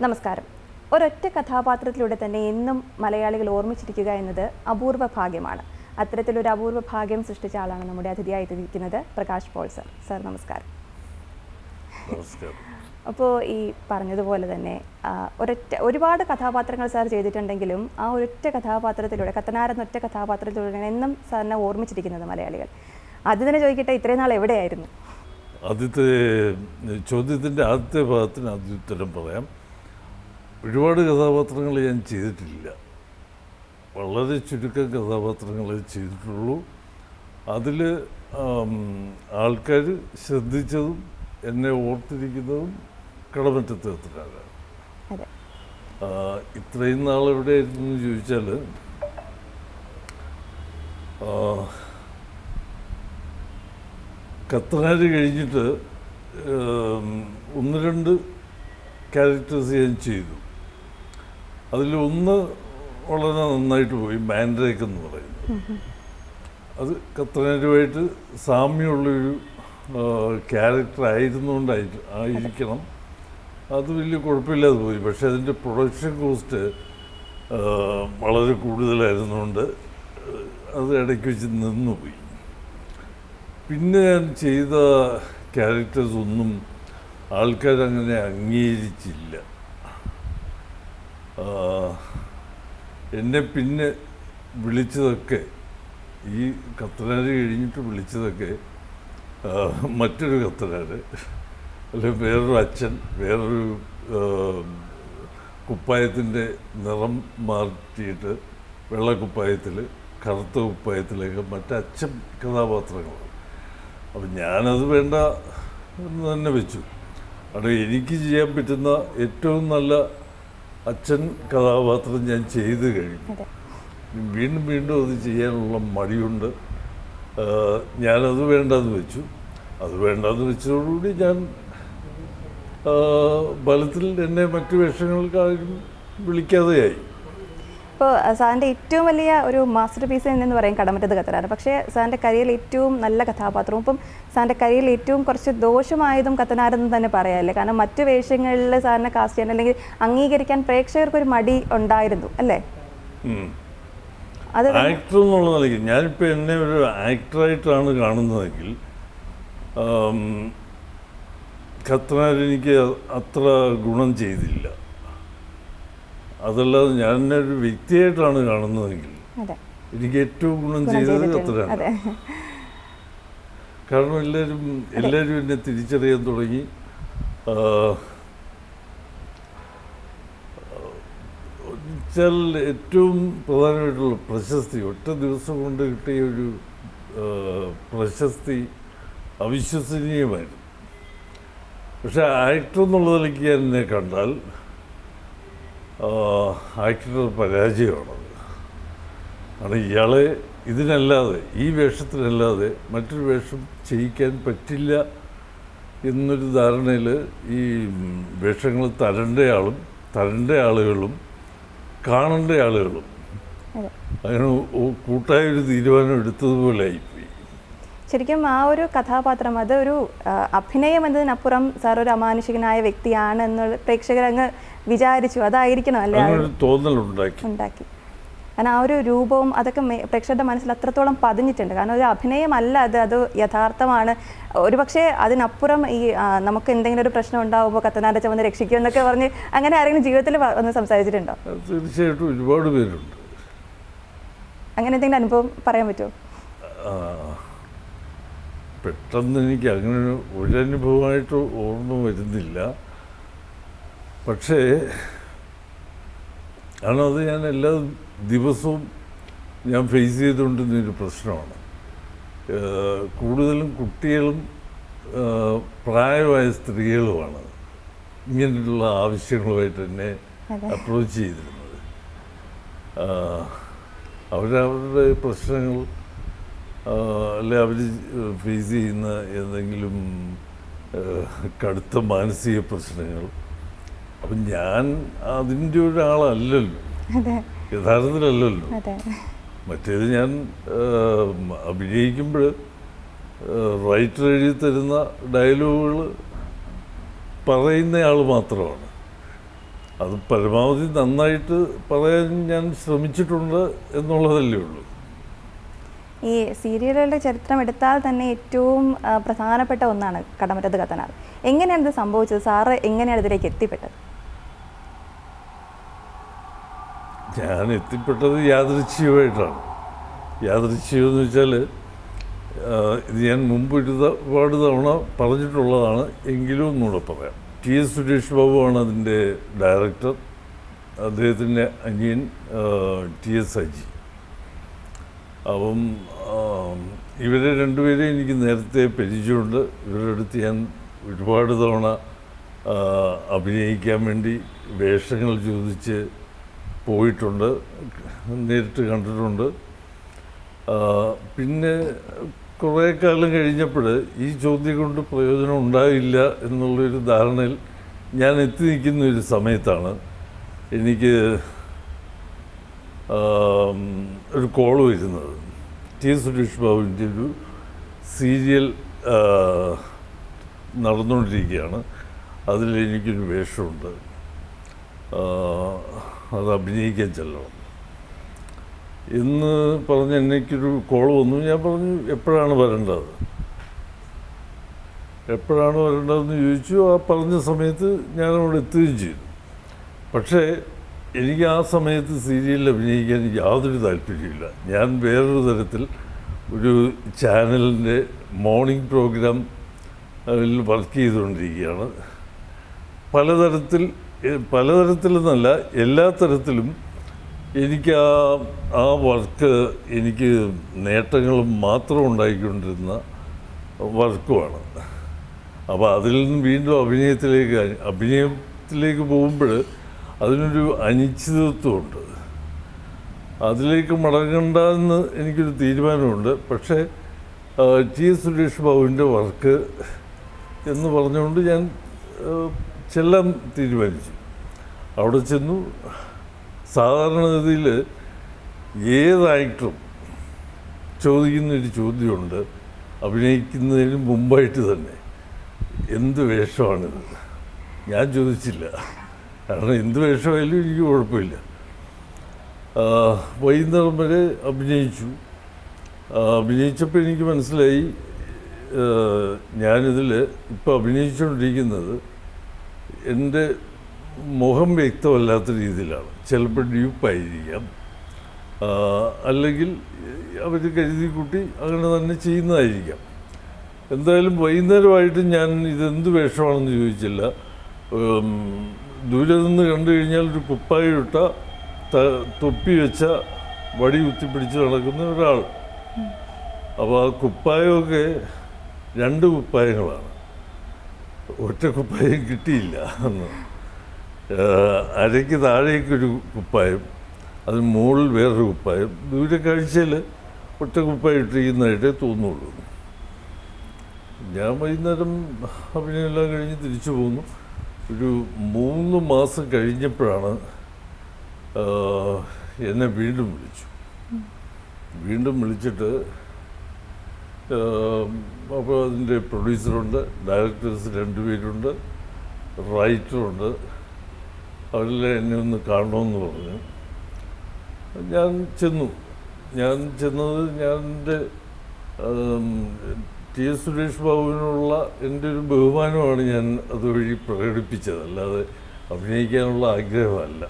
നമസ്കാരം. ഒരൊറ്റ കഥാപാത്രത്തിലൂടെ തന്നെ എന്നും മലയാളികൾ ഓർമ്മിച്ചിരിക്കുക എന്നത് അപൂർവ ഭാഗ്യമാണ്. അത്തരത്തിലൊരു അപൂർവ ഭാഗ്യം സൃഷ്ടിച്ച ആളാണ് നമ്മുടെ അതിഥിയായിട്ടിരിക്കുന്നത് പ്രകാശ് പോൾ സർ. സർ നമസ്കാരം. അപ്പോൾ ഈ പറഞ്ഞതുപോലെ തന്നെ ഒരുപാട് കഥാപാത്രങ്ങൾ സാർ ചെയ്തിട്ടുണ്ടെങ്കിലും ആ ഒരൊറ്റ കഥാപാത്രത്തിലൂടെ കത്തനാരെന്ന ഒറ്റ കഥാപാത്രത്തിലൂടെ എന്നും സാറിനെ ഓർമ്മിച്ചിരിക്കുന്നത് മലയാളികൾ. അത് തന്നെ ചോദിക്കട്ടെ, ഇത്രയും നാൾ എവിടെയായിരുന്നു? ആദ്യത്തെ ചോദ്യത്തിൻ്റെ ആദ്യത്തെ ഭാഗത്തിന് ആദ്യ ഉത്തരം പറയാം. ഒരുപാട് കഥാപാത്രങ്ങൾ ഞാൻ ചെയ്തിട്ടില്ല, വളരെ ചുരുക്കം കഥാപാത്രങ്ങളെ ചെയ്തിട്ടുള്ളൂ. അതിൽ ആൾക്കാർ ശ്രദ്ധിച്ചതും എന്നെ ഓർത്തിരിക്കുന്നതും കടമറ്റത്ത് കത്തനാരാണ്. ഇത്രയും നാൾ എവിടെയായിരുന്നു എന്ന് ചോദിച്ചാൽ, കത്തനാർ കഴിഞ്ഞിട്ട് ഒന്ന് രണ്ട് ക്യാരക്ടേഴ്സ് ഞാൻ ചെയ്തു. അതിലൊന്ന് വളരെ നന്നായിട്ട് പോയി, മാൻഡ്രേക്ക് എന്ന് പറയുന്നത്. അത് കത്തനാരുമായിട്ട് സാമ്യമുള്ളൊരു ക്യാരക്ടർ ആയിരിക്കണം. അത് വലിയ കുഴപ്പമില്ലാതെ പോയി. പക്ഷേ അതിൻ്റെ പ്രൊഡക്ഷൻ കോസ്റ്റ് വളരെ കൂടുതലായിരുന്നുകൊണ്ട് അത് ഇടയ്ക്ക് വെച്ച് നിന്നുപോയി. പിന്നെ ഞാൻ ചെയ്ത ക്യാരക്ടേഴ്സ് ഒന്നും ആൾക്കാരങ്ങനെ അംഗീകരിച്ചില്ല. എന്നെ പിന്നെ വിളിച്ചതൊക്കെ, ഈ കത്തനാർ കഴിഞ്ഞിട്ട് വിളിച്ചതൊക്കെ മറ്റൊരു കത്തനാർ, അല്ലെങ്കിൽ വേറൊരു അച്ഛൻ, വേറൊരു കുപ്പായത്തിൻ്റെ നിറം മാറ്റിയിട്ട് വെള്ളക്കുപ്പായത്തിൽ കറുത്ത കുപ്പായത്തിലേക്ക് മറ്റച്ഛൻ കഥാപാത്രങ്ങളാണ്. അപ്പം ഞാനത് വേണ്ട എന്ന് തന്നെ വെച്ചു. അവിടെ എനിക്ക് ചെയ്യാൻ പറ്റുന്ന ഏറ്റവും നല്ല അച്ഛൻ കഥാപാത്രം ഞാൻ ചെയ്ത് കഴിഞ്ഞു. വീണ്ടും വീണ്ടും അത് ചെയ്യാനുള്ള മടിയുണ്ട്. ഞാനത് വേണ്ടെന്ന് വെച്ചു. അത് വേണ്ടെന്ന് വെച്ചതോടുകൂടി ഞാൻ ബലത്തിൽ എന്നെ മറ്റു വേഷങ്ങൾക്കാരും വിളിക്കാതെയായി. ഇപ്പോൾ സാറിൻ്റെ ഏറ്റവും വലിയ ഒരു മാസ്റ്റർ പീസ് എന്ന് പറയും കടമറ്റത്ത് കത്തനാർ. പക്ഷേ സാറിൻ്റെ കരിയറിൽ ഏറ്റവും നല്ല കഥാപാത്രവും ഇപ്പം സാറിൻ്റെ കരിയറിൽ ഏറ്റവും കുറച്ച് ദോഷമായതും കത്തനാരെന്ന് തന്നെ പറയാമല്ലേ? കാരണം മറ്റു വേഷങ്ങളിൽ സാറിനെ കാസ്റ്റ് ചെയ്യാൻ അല്ലെങ്കിൽ അംഗീകരിക്കാൻ പ്രേക്ഷകർക്കൊരു മടി ഉണ്ടായിരുന്നു അല്ലേ? അത് ആക്ടർ എന്നുള്ള നിലയ്ക്ക് ഞാനിപ്പോൾ എന്നെ ഒരു ആക്ടറായിട്ടാണ് കാണുന്നതെങ്കിൽ കത്തനാർ എനിക്ക് അത്ര ഗുണം ചെയ്തില്ല. അതല്ലാതെ ഞാൻ എന്നെ ഒരു വ്യക്തിയായിട്ടാണ് കാണുന്നതെങ്കിൽ എനിക്ക് ഏറ്റവും ഗുണം ചെയ്തത് കത്തനാരാണ്. കാരണം എല്ലാവരും എന്നെ തിരിച്ചറിയാൻ തുടങ്ങി. വെച്ചാൽ ഏറ്റവും പ്രധാനമായിട്ടുള്ള പ്രശസ്തി, ഒറ്റ ദിവസം കൊണ്ട് കിട്ടിയ ഒരു പ്രശസ്തി അവിശ്വസനീയമായിരുന്നു. പക്ഷെ ആക്ടർ എന്നുള്ള നിലയ്ക്ക് ഞാൻ എന്നെ കണ്ടാൽ ആക്ടറുടെ പരാജയമാണത്. കാരണം ഇയാളെ ഇതിനല്ലാതെ, ഈ വേഷത്തിനല്ലാതെ മറ്റൊരു വേഷം ചെയ്യിക്കാൻ പറ്റില്ല എന്നൊരു ധാരണയിൽ ഈ വേഷങ്ങൾ തരേണ്ട ആളുകളും കാണേണ്ട ആളുകളും അങ്ങനെ കൂട്ടായൊരു തീരുമാനം എടുത്തതുപോലെ ആയിപ്പോയി. ശരിക്കും ആ ഒരു കഥാപാത്രം അതൊരു അഭിനയം എന്നതിനപ്പുറം സാർ ഒരു അമാനുഷികനായ വ്യക്തിയാണ് എന്നുള്ള പ്രേക്ഷകരങ്ങ് വിചാരിച്ചു. അതായിരിക്കണം അല്ലേ തോന്നലുണ്ടാക്കി. കാരണം ആ ഒരു രൂപവും അതൊക്കെ പ്രേക്ഷകരുടെ മനസ്സിൽ അത്രത്തോളം പതിഞ്ഞിട്ടുണ്ട്. കാരണം ഒരു അഭിനയമല്ല അത് യഥാർത്ഥമാണ്. ഒരുപക്ഷെ അതിനപ്പുറം ഈ നമുക്ക് എന്തെങ്കിലും ഒരു പ്രശ്നം ഉണ്ടാവുമ്പോൾ കത്തനാരെ ചുമന്ന് രക്ഷിക്കും എന്നൊക്കെ പറഞ്ഞ് അങ്ങനെ ആരെങ്കിലും ജീവിതത്തിൽ ഒന്ന് സംസാരിച്ചിട്ടുണ്ടോ? തീർച്ചയായിട്ടും ഒരുപാട് പേരുണ്ട്. അങ്ങനെ എന്തെങ്കിലും അനുഭവം പറയാൻ പറ്റുമോ? പെട്ടെന്ന് എനിക്ക് അങ്ങനെ ഒരനുഭവമായിട്ട് ഓർമ്മ വരുന്നില്ല. പക്ഷേ കാരണം അത് ഞാൻ എല്ലാ ദിവസവും ഞാൻ ഫേസ് ചെയ്തുകൊണ്ടിരുന്നൊരു പ്രശ്നമാണ്. കൂടുതലും കുട്ടികളും പ്രായമായ സ്ത്രീകളുമാണ് ഇങ്ങനെയുള്ള ആവശ്യങ്ങളുമായിട്ട് എന്നെ അപ്രോച്ച് ചെയ്തിരുന്നത്. അവരവരുടെ പ്രശ്നങ്ങൾ അല്ലെ അവർ ഫേസ് ചെയ്യുന്ന എന്തെങ്കിലും കടുത്ത മാനസിക പ്രശ്നങ്ങൾ. അപ്പം ഞാൻ അതിൻ്റെ ഒരാളല്ലല്ലോ, യഥാർത്ഥത്തിലല്ലല്ലോ. മറ്റേത് ഞാൻ അഭിനയിക്കുമ്പോൾ റൈറ്റർ എഴുതി തരുന്ന ഡയലോഗുകൾ പറയുന്നയാൾ മാത്രമാണ്. അത് പരമാവധി നന്നായിട്ട് പറയാൻ ഞാൻ ശ്രമിച്ചിട്ടുണ്ട് എന്നുള്ളതല്ലേ ഉള്ളൂ. ഈ സീരിയലുകളുടെ ചരിത്രം എടുത്താൽ തന്നെ ഏറ്റവും പ്രധാനപ്പെട്ട ഒന്നാണ് കടമറ്റത്ത് കത്തനാർ. എങ്ങനെയാണ് ഇത് സംഭവിച്ചത്? സാറ് എങ്ങനെയാണ് ഇതിലേക്ക് എത്തിപ്പെട്ടത്? ഞാൻ എത്തിപ്പെട്ടത് യാദൃച്ഛികമായിട്ടാണ്. യാദൃച്ഛികം എന്ന് വെച്ചാൽ ഇത് ഞാൻ മുമ്പ് ഒരുപാട് തവണ പറഞ്ഞിട്ടുള്ളതാണ്, എങ്കിലും ഒന്നുകൂടെ പറയാം. TS സുരേഷ് ബാബുവാണ് അതിൻ്റെ ഡയറക്ടർ. അദ്ദേഹത്തിൻ്റെ അനിയൻ TS സജി. അപ്പം ഇവരെ രണ്ടുപേരെയും എനിക്ക് നേരത്തെ പരിചയമുണ്ട്. ഇവരുടെ അടുത്ത് ഞാൻ ഒരുപാട് തവണ അഭിനയിക്കാൻ വേണ്ടി വേഷങ്ങൾ ചോദിച്ച് പോയിട്ടുണ്ട്, നേരിട്ട് കണ്ടിട്ടുണ്ട്. പിന്നെ കുറേ കാലം കഴിഞ്ഞപ്പോൾ ഈ ചോദ്യം കൊണ്ട് പ്രയോജനം ഉണ്ടാവില്ല എന്നുള്ളൊരു ധാരണയിൽ ഞാൻ എത്തി നിൽക്കുന്ന ഒരു സമയത്താണ് എനിക്ക് ഒരു കോൾ വരുന്നത്. TS സുരേഷ് ബാബുവിൻ്റെ ഒരു സീരിയൽ നടന്നുകൊണ്ടിരിക്കുകയാണ്, അതിലെനിക്കൊരു വേഷമുണ്ട്, അത് അഭിനയിക്കാൻ ചെല്ലണം എന്ന് പറഞ്ഞ് എനിക്കൊരു കോൾ വന്നു. ഞാൻ പറഞ്ഞു എപ്പോഴാണ് വരേണ്ടത്, എപ്പോഴാണ് വരേണ്ടതെന്ന് ചോദിച്ചു. ആ പറഞ്ഞ സമയത്ത് ഞാനവിടെ എത്തുകയും ചെയ്തു. പക്ഷേ എനിക്ക് ആ സമയത്ത് സീരിയലിൽ അഭിനയിക്കാൻ യാതൊരു താല്പര്യമില്ല. ഞാൻ വേറൊരു തരത്തിൽ ഒരു ചാനലിൻ്റെ മോർണിംഗ് പ്രോഗ്രാം വർക്ക് ചെയ്തുകൊണ്ടിരിക്കുകയാണ്. പലതരത്തിലെന്നല്ല, എല്ലാ തരത്തിലും എനിക്ക് ആ വർക്ക് എനിക്ക് നേട്ടങ്ങളും മാത്രം ഉണ്ടായിക്കൊണ്ടിരുന്ന വർക്കുമാണ്. അപ്പോൾ അതിൽ നിന്ന് വീണ്ടും അഭിനയത്തിലേക്ക് പോകുമ്പോൾ അതിനൊരു അനിശ്ചിതത്വമുണ്ട്. അതിലേക്ക് മടങ്ങണ്ടെന്ന് എനിക്കൊരു തീരുമാനമുണ്ട്. പക്ഷേ TS സുരേഷ് ബാബുവിൻ്റെ വർക്ക് എന്ന് പറഞ്ഞുകൊണ്ട് ഞാൻ ചെല്ലാൻ തീരുമാനിച്ചു. അവിടെ ചെന്നു. സാധാരണഗതിയിൽ ഏത് ആക്ടറും ചോദിക്കുന്നൊരു ചോദ്യമുണ്ട് അഭിനയിക്കുന്നതിന് മുമ്പായിട്ട് തന്നെ, എന്ത് വേഷമാണിത്? ഞാൻ ചോദിച്ചില്ല, കാരണം എന്ത് വേഷമായാലും എനിക്ക് കുഴപ്പമില്ല. വൈകുന്നേരം വരെ അഭിനയിച്ചപ്പോൾ എനിക്ക് മനസ്സിലായി ഞാനിതിൽ ഇപ്പോൾ അഭിനയിച്ചുകൊണ്ടിരിക്കുന്നത് എൻ്റെ മുഖം വ്യക്തമല്ലാത്ത രീതിയിലാണ്. ചിലപ്പോൾ ഡ്യൂപ്പായിരിക്കാം, അല്ലെങ്കിൽ അവർ കരുതി കൂട്ടി അങ്ങനെ തന്നെ ചെയ്യുന്നതായിരിക്കാം. എന്തായാലും വൈകുന്നേരമായിട്ട് ഞാൻ ഇതെന്ത് വേഷമാണെന്ന് ചോദിച്ചില്ല. ദൂരെ നിന്ന് കണ്ടു കഴിഞ്ഞാൽ ഒരു കുപ്പായിട്ട തൊപ്പി വെച്ച വടി കുത്തിപ്പിടിച്ച് നടക്കുന്ന ഒരാൾ. അപ്പോൾ ആ കുപ്പായമൊക്കെ 2 കുപ്പായങ്ങളാണ്, ഒറ്റ കുപ്പായം കിട്ടിയില്ല അന്ന്. അരയ്ക്ക് താഴേക്കൊരു കുപ്പായം, അതിന് മുകളിൽ വേറൊരു കുപ്പായം. ദൂരെ കാഴ്ചയിൽ ഒറ്റ കുപ്പായം ഇട്ടിരിക്കുന്നതായിട്ടേ തോന്നുള്ളൂ. ഞാൻ വൈകുന്നേരം അഭിനയമെല്ലാം കഴിഞ്ഞ് തിരിച്ചു പോന്നു. ഒരു 3 മാസം കഴിഞ്ഞപ്പോഴാണ് എന്നെ വീണ്ടും വിളിച്ചിട്ട് അപ്പോൾ അതിൻ്റെ പ്രൊഡ്യൂസറുണ്ട്, ഡയറക്ടേഴ്സ് 2 പേരുണ്ട്, റൈറ്ററുണ്ട്. അവരെല്ലാം എന്നെ ഒന്ന് കാണണമെന്ന് പറഞ്ഞു. ഞാൻ ചെന്നത് എൻ്റെ TS സുരേഷ് ബാബുവിനുള്ള എൻ്റെ ഒരു ബഹുമാനമാണ് ഞാൻ അതുവഴി പ്രകടിപ്പിച്ചത്, അല്ലാതെ അഭിനയിക്കാനുള്ള ആഗ്രഹമല്ല.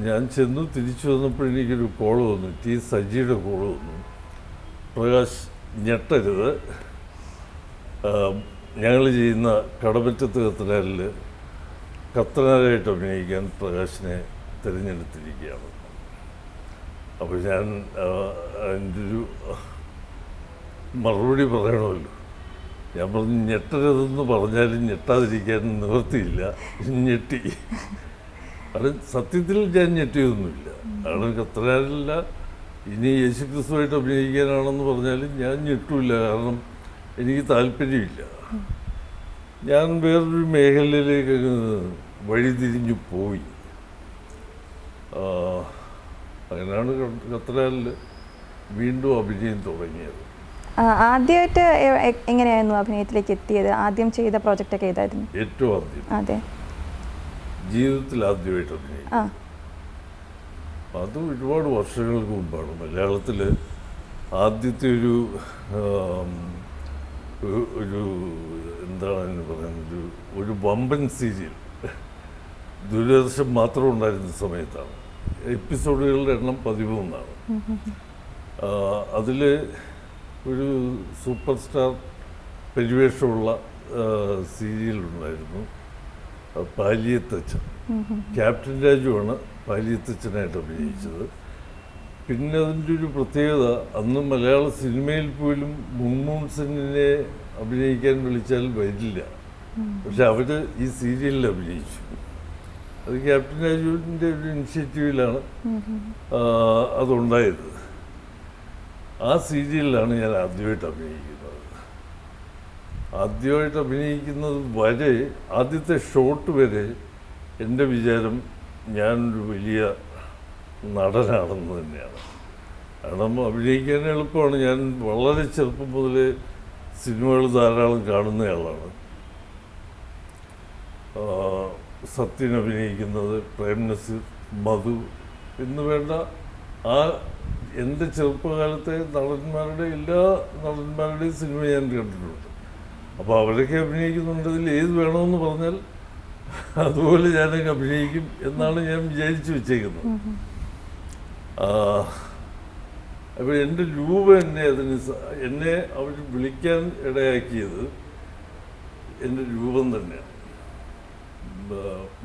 ഞാൻ ചെന്നു. തിരിച്ചു വന്നപ്പോൾ എനിക്കൊരു കോൾ വന്നു, TS സജിയുടെ കോൾ വന്നു. പ്രകാശ്, ഞെട്ടരുത്, ഞങ്ങൾ ചെയ്യുന്ന കടമറ്റത്ത് കത്തനാരിൽ കത്തനാരായിട്ട് അഭിനയിക്കാൻ പ്രകാശിനെ തിരഞ്ഞെടുത്തിരിക്കുകയാണ്. അപ്പോൾ ഞാൻ അതിൻ്റെ ഒരു മറുപടി പറയണമല്ലോ. ഞാൻ പറഞ്ഞു ഞെട്ടരുതെന്ന് പറഞ്ഞാലും ഞെട്ടാതിരിക്കാൻ നിവൃത്തിയില്ല. ഞെട്ടി. അത് സത്യത്തിൽ ഞാൻ ഞെട്ടിയൊന്നുമില്ല. ആണ് കത്തനാരില്ല, ഇനി യേശുക്രിസ്തുവായിട്ട് അഭിനയിക്കാനാണെന്ന് പറഞ്ഞാലും ഞാൻ ഞെട്ടില്ല. കാരണം എനിക്ക് താല്പര്യമില്ല. ഞാൻ വേറൊരു മേഖലയിലേക്ക് വഴിതിരിഞ്ഞു പോയി. അങ്ങനെയാണ് കത്തനാരിൽ വീണ്ടും അഭിനയം തുടങ്ങിയത്. ആദ്യമായിട്ട് എങ്ങനെയായിരുന്നു അഭിനയത്തിലേക്ക് എത്തിയത്? ആദ്യം ചെയ്ത പ്രോജക്റ്റൊക്കെ ഏതായിരുന്നു? ഏറ്റവും ആദ്യം അതെ ജീവിതത്തിൽ ആദ്യമായിട്ട് അഭിനയിക്കും. ആ അത് ഒരുപാട് വർഷങ്ങൾക്ക് മുമ്പാണ്. മലയാളത്തിൽ ആദ്യത്തെ ആം, ഒരു എന്താണ് അതിന് പറയുന്നത്, ഒരു വമ്പൻ സീരിയൽ ദൂരദർശൻ മാത്രം ഉണ്ടായിരുന്ന സമയത്താണ്. എപ്പിസോഡുകളുടെ എണ്ണം 13. അതിൽ ഒരു സൂപ്പർ സ്റ്റാർ പരിവേഷമുള്ള സീരിയലുണ്ടായിരുന്നു, പാലിയത്തച്ഛൻ. ക്യാപ്റ്റൻ രാജുവാണ് പാലിയത്തച്ഛനായിട്ട് അഭിനയിച്ചത്. പിന്നെ അതിൻ്റെ ഒരു പ്രത്യേകത, അന്ന് മലയാള സിനിമയിൽ പോലും മുൻമൂൺ സെന്നിനെ അഭിനയിക്കാൻ വിളിച്ചാൽ വരില്ല. പക്ഷെ അവർ ഈ സീരിയലിൽ അഭിനയിച്ചു. അത് ക്യാപ്റ്റൻ രാജുവിൻ്റെ ഒരു ഇനിഷ്യേറ്റീവിലാണ് അതുണ്ടായത്. ആ സീരിയലിലാണ് ഞാൻ ആദ്യമായിട്ട് അഭിനയിക്കുന്നത്. വരെ ആദ്യത്തെ ഷോട്ട് വരെ എൻ്റെ വിചാരം ഞാനൊരു വലിയ നടനാണെന്ന് തന്നെയാണ്. കാരണം അഭിനയിക്കാൻ എളുപ്പമാണ്. ഞാൻ വളരെ ചെറുപ്പം മുതലേ സിനിമകൾ ധാരാളം കാണുന്നയാളാണ്. സത്യൻ അഭിനയിക്കുന്നത്, പ്രേം നസീർ, മധു എന്ന് വേണ്ട ആ എൻ്റെ ചെറുപ്പകാലത്തെ എല്ലാ നടന്മാരുടെയും സിനിമ ഞാൻ കണ്ടിട്ടുണ്ട്. അപ്പോൾ അവരൊക്കെ അഭിനയിക്കുന്നുണ്ടതിൽ ഏത് വേണമെന്ന് പറഞ്ഞാൽ അതുപോലെ ഞാനങ്ങ് അഭിനയിക്കും എന്നാണ് ഞാൻ വിചാരിച്ചു വെച്ചേക്കുന്നത്. അപ്പോൾ എൻ്റെ രൂപം എന്നെ അവർ വിളിക്കാൻ ഇടയാക്കിയത് എൻ്റെ രൂപം തന്നെയാണ്.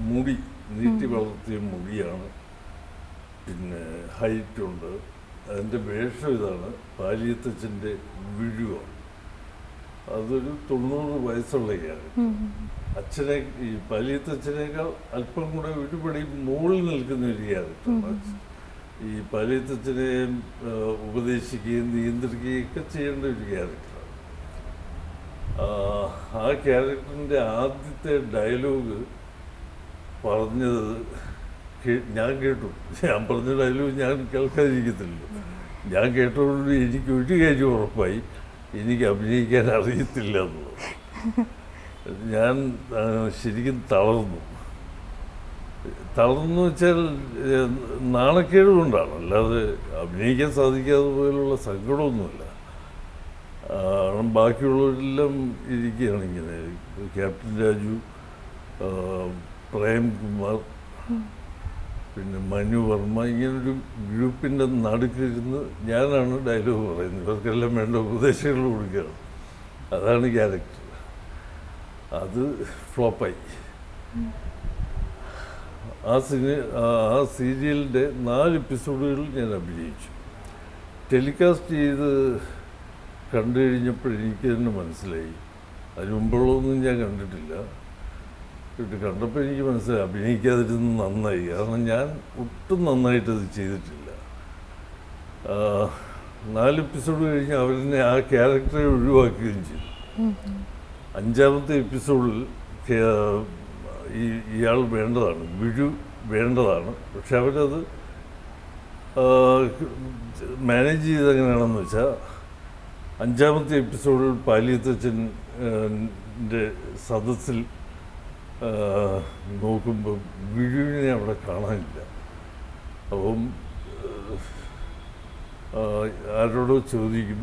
മുടി നീട്ടി വളർത്തിയ മുടിയാണ്, പിന്നെ ഹൈറ്റുണ്ട്. അതിൻ്റെ വേഷം ഇതാണ്, പാലിയത്തച്ഛൻ്റെ വിഴുവാണ്. അതൊരു 90 വയസ്സുള്ളയാണ്. ഈ പാലിയത്തച്ഛനേക്കാൾ അല്പം കൂടെ ഒരുപടി മുകളിൽ നിൽക്കുന്ന ഒരു ക്യാരക്ടറാണ്. ഈ പാലിയത്തച്ഛനെ ഉപദേശിക്കുകയും നിയന്ത്രിക്കുകയും ഒക്കെ ചെയ്യേണ്ട ഒരു ക്യാരക്ടറാണ്. ആ ക്യാരക്ടറിൻ്റെ ആദ്യത്തെ ഡയലോഗ് പറഞ്ഞത് ഞാൻ കേട്ടു. ഞാൻ പറഞ്ഞ ഡയലോഗ് ഞാൻ കേൾക്കാതിരിക്കത്തില്ലല്ലോ. ഞാൻ കേട്ടതുകൊണ്ട് എനിക്ക് ഒരു കാര്യം ഉറപ്പായി, എനിക്ക് അഭിനയിക്കാൻ അറിയത്തില്ല എന്നുള്ളത്. ഞാൻ ശരിക്കും തളർന്നു വെച്ചാൽ നാണക്കേട് കൊണ്ടാണ്, അല്ലാതെ അഭിനയിക്കാൻ സാധിക്കാതെ പോലുള്ള സങ്കടമൊന്നുമില്ല. ബാക്കിയുള്ളവരെല്ലാം ഇരിക്കുകയാണ് ഇങ്ങനെ. ക്യാപ്റ്റൻ രാജു, പ്രേംകുമാർ, പിന്നെ മനു വർമ്മ, ഇങ്ങനൊരു ഗ്രൂപ്പിൻ്റെ നടുക്കിരുന്ന് ഞാനാണ് ഡയലോഗ് പറയുന്നത്. ഇവർക്കെല്ലാം വേണ്ട ഉപദേശങ്ങൾ കൊടുക്കുകയാണ്. അതാണ് ക്യാരക്ടർ. അത് ഫ്ലോപ്പായി. ആ സീരിയലിൻ്റെ 4 എപ്പിസോഡുകളിൽ ഞാൻ അഭിനയിച്ചു. ടെലികാസ്റ്റ് ചെയ്ത് കണ്ടു കഴിഞ്ഞപ്പോൾ എനിക്ക് തന്നെ മനസ്സിലായി. അതിന് മുമ്പുള്ളതൊന്നും ഞാൻ കണ്ടിട്ടില്ല. കണ്ടപ്പോൾ എനിക്ക് മനസ്സിലായി അഭിനയിക്കാതിരുന്ന് നന്നായി. കാരണം ഞാൻ ഒട്ടും നന്നായിട്ടത് ചെയ്തിട്ടില്ല. 4 എപ്പിസോഡ് കഴിഞ്ഞ് അവരെന്നെ ആ ക്യാരക്ടറെ ഒഴിവാക്കുകയും ചെയ്തു. 5-ാമത്തെ എപ്പിസോഡിൽ ഇയാൾ വേണ്ടതാണ്, വേണ്ടതാണ്. പക്ഷെ അവരത് മാനേജ് ചെയ്ത് എങ്ങനെയാണെന്ന് വെച്ചാൽ 5-ാമത്തെ എപ്പിസോഡിൽ പാലിയത്തച്ഛൻ്റെ സദസ്സിൽ നോക്കുമ്പോൾ വിഴുവിനെ അവിടെ കാണാനില്ല. അപ്പം ആരോടോ ചോദിക്കും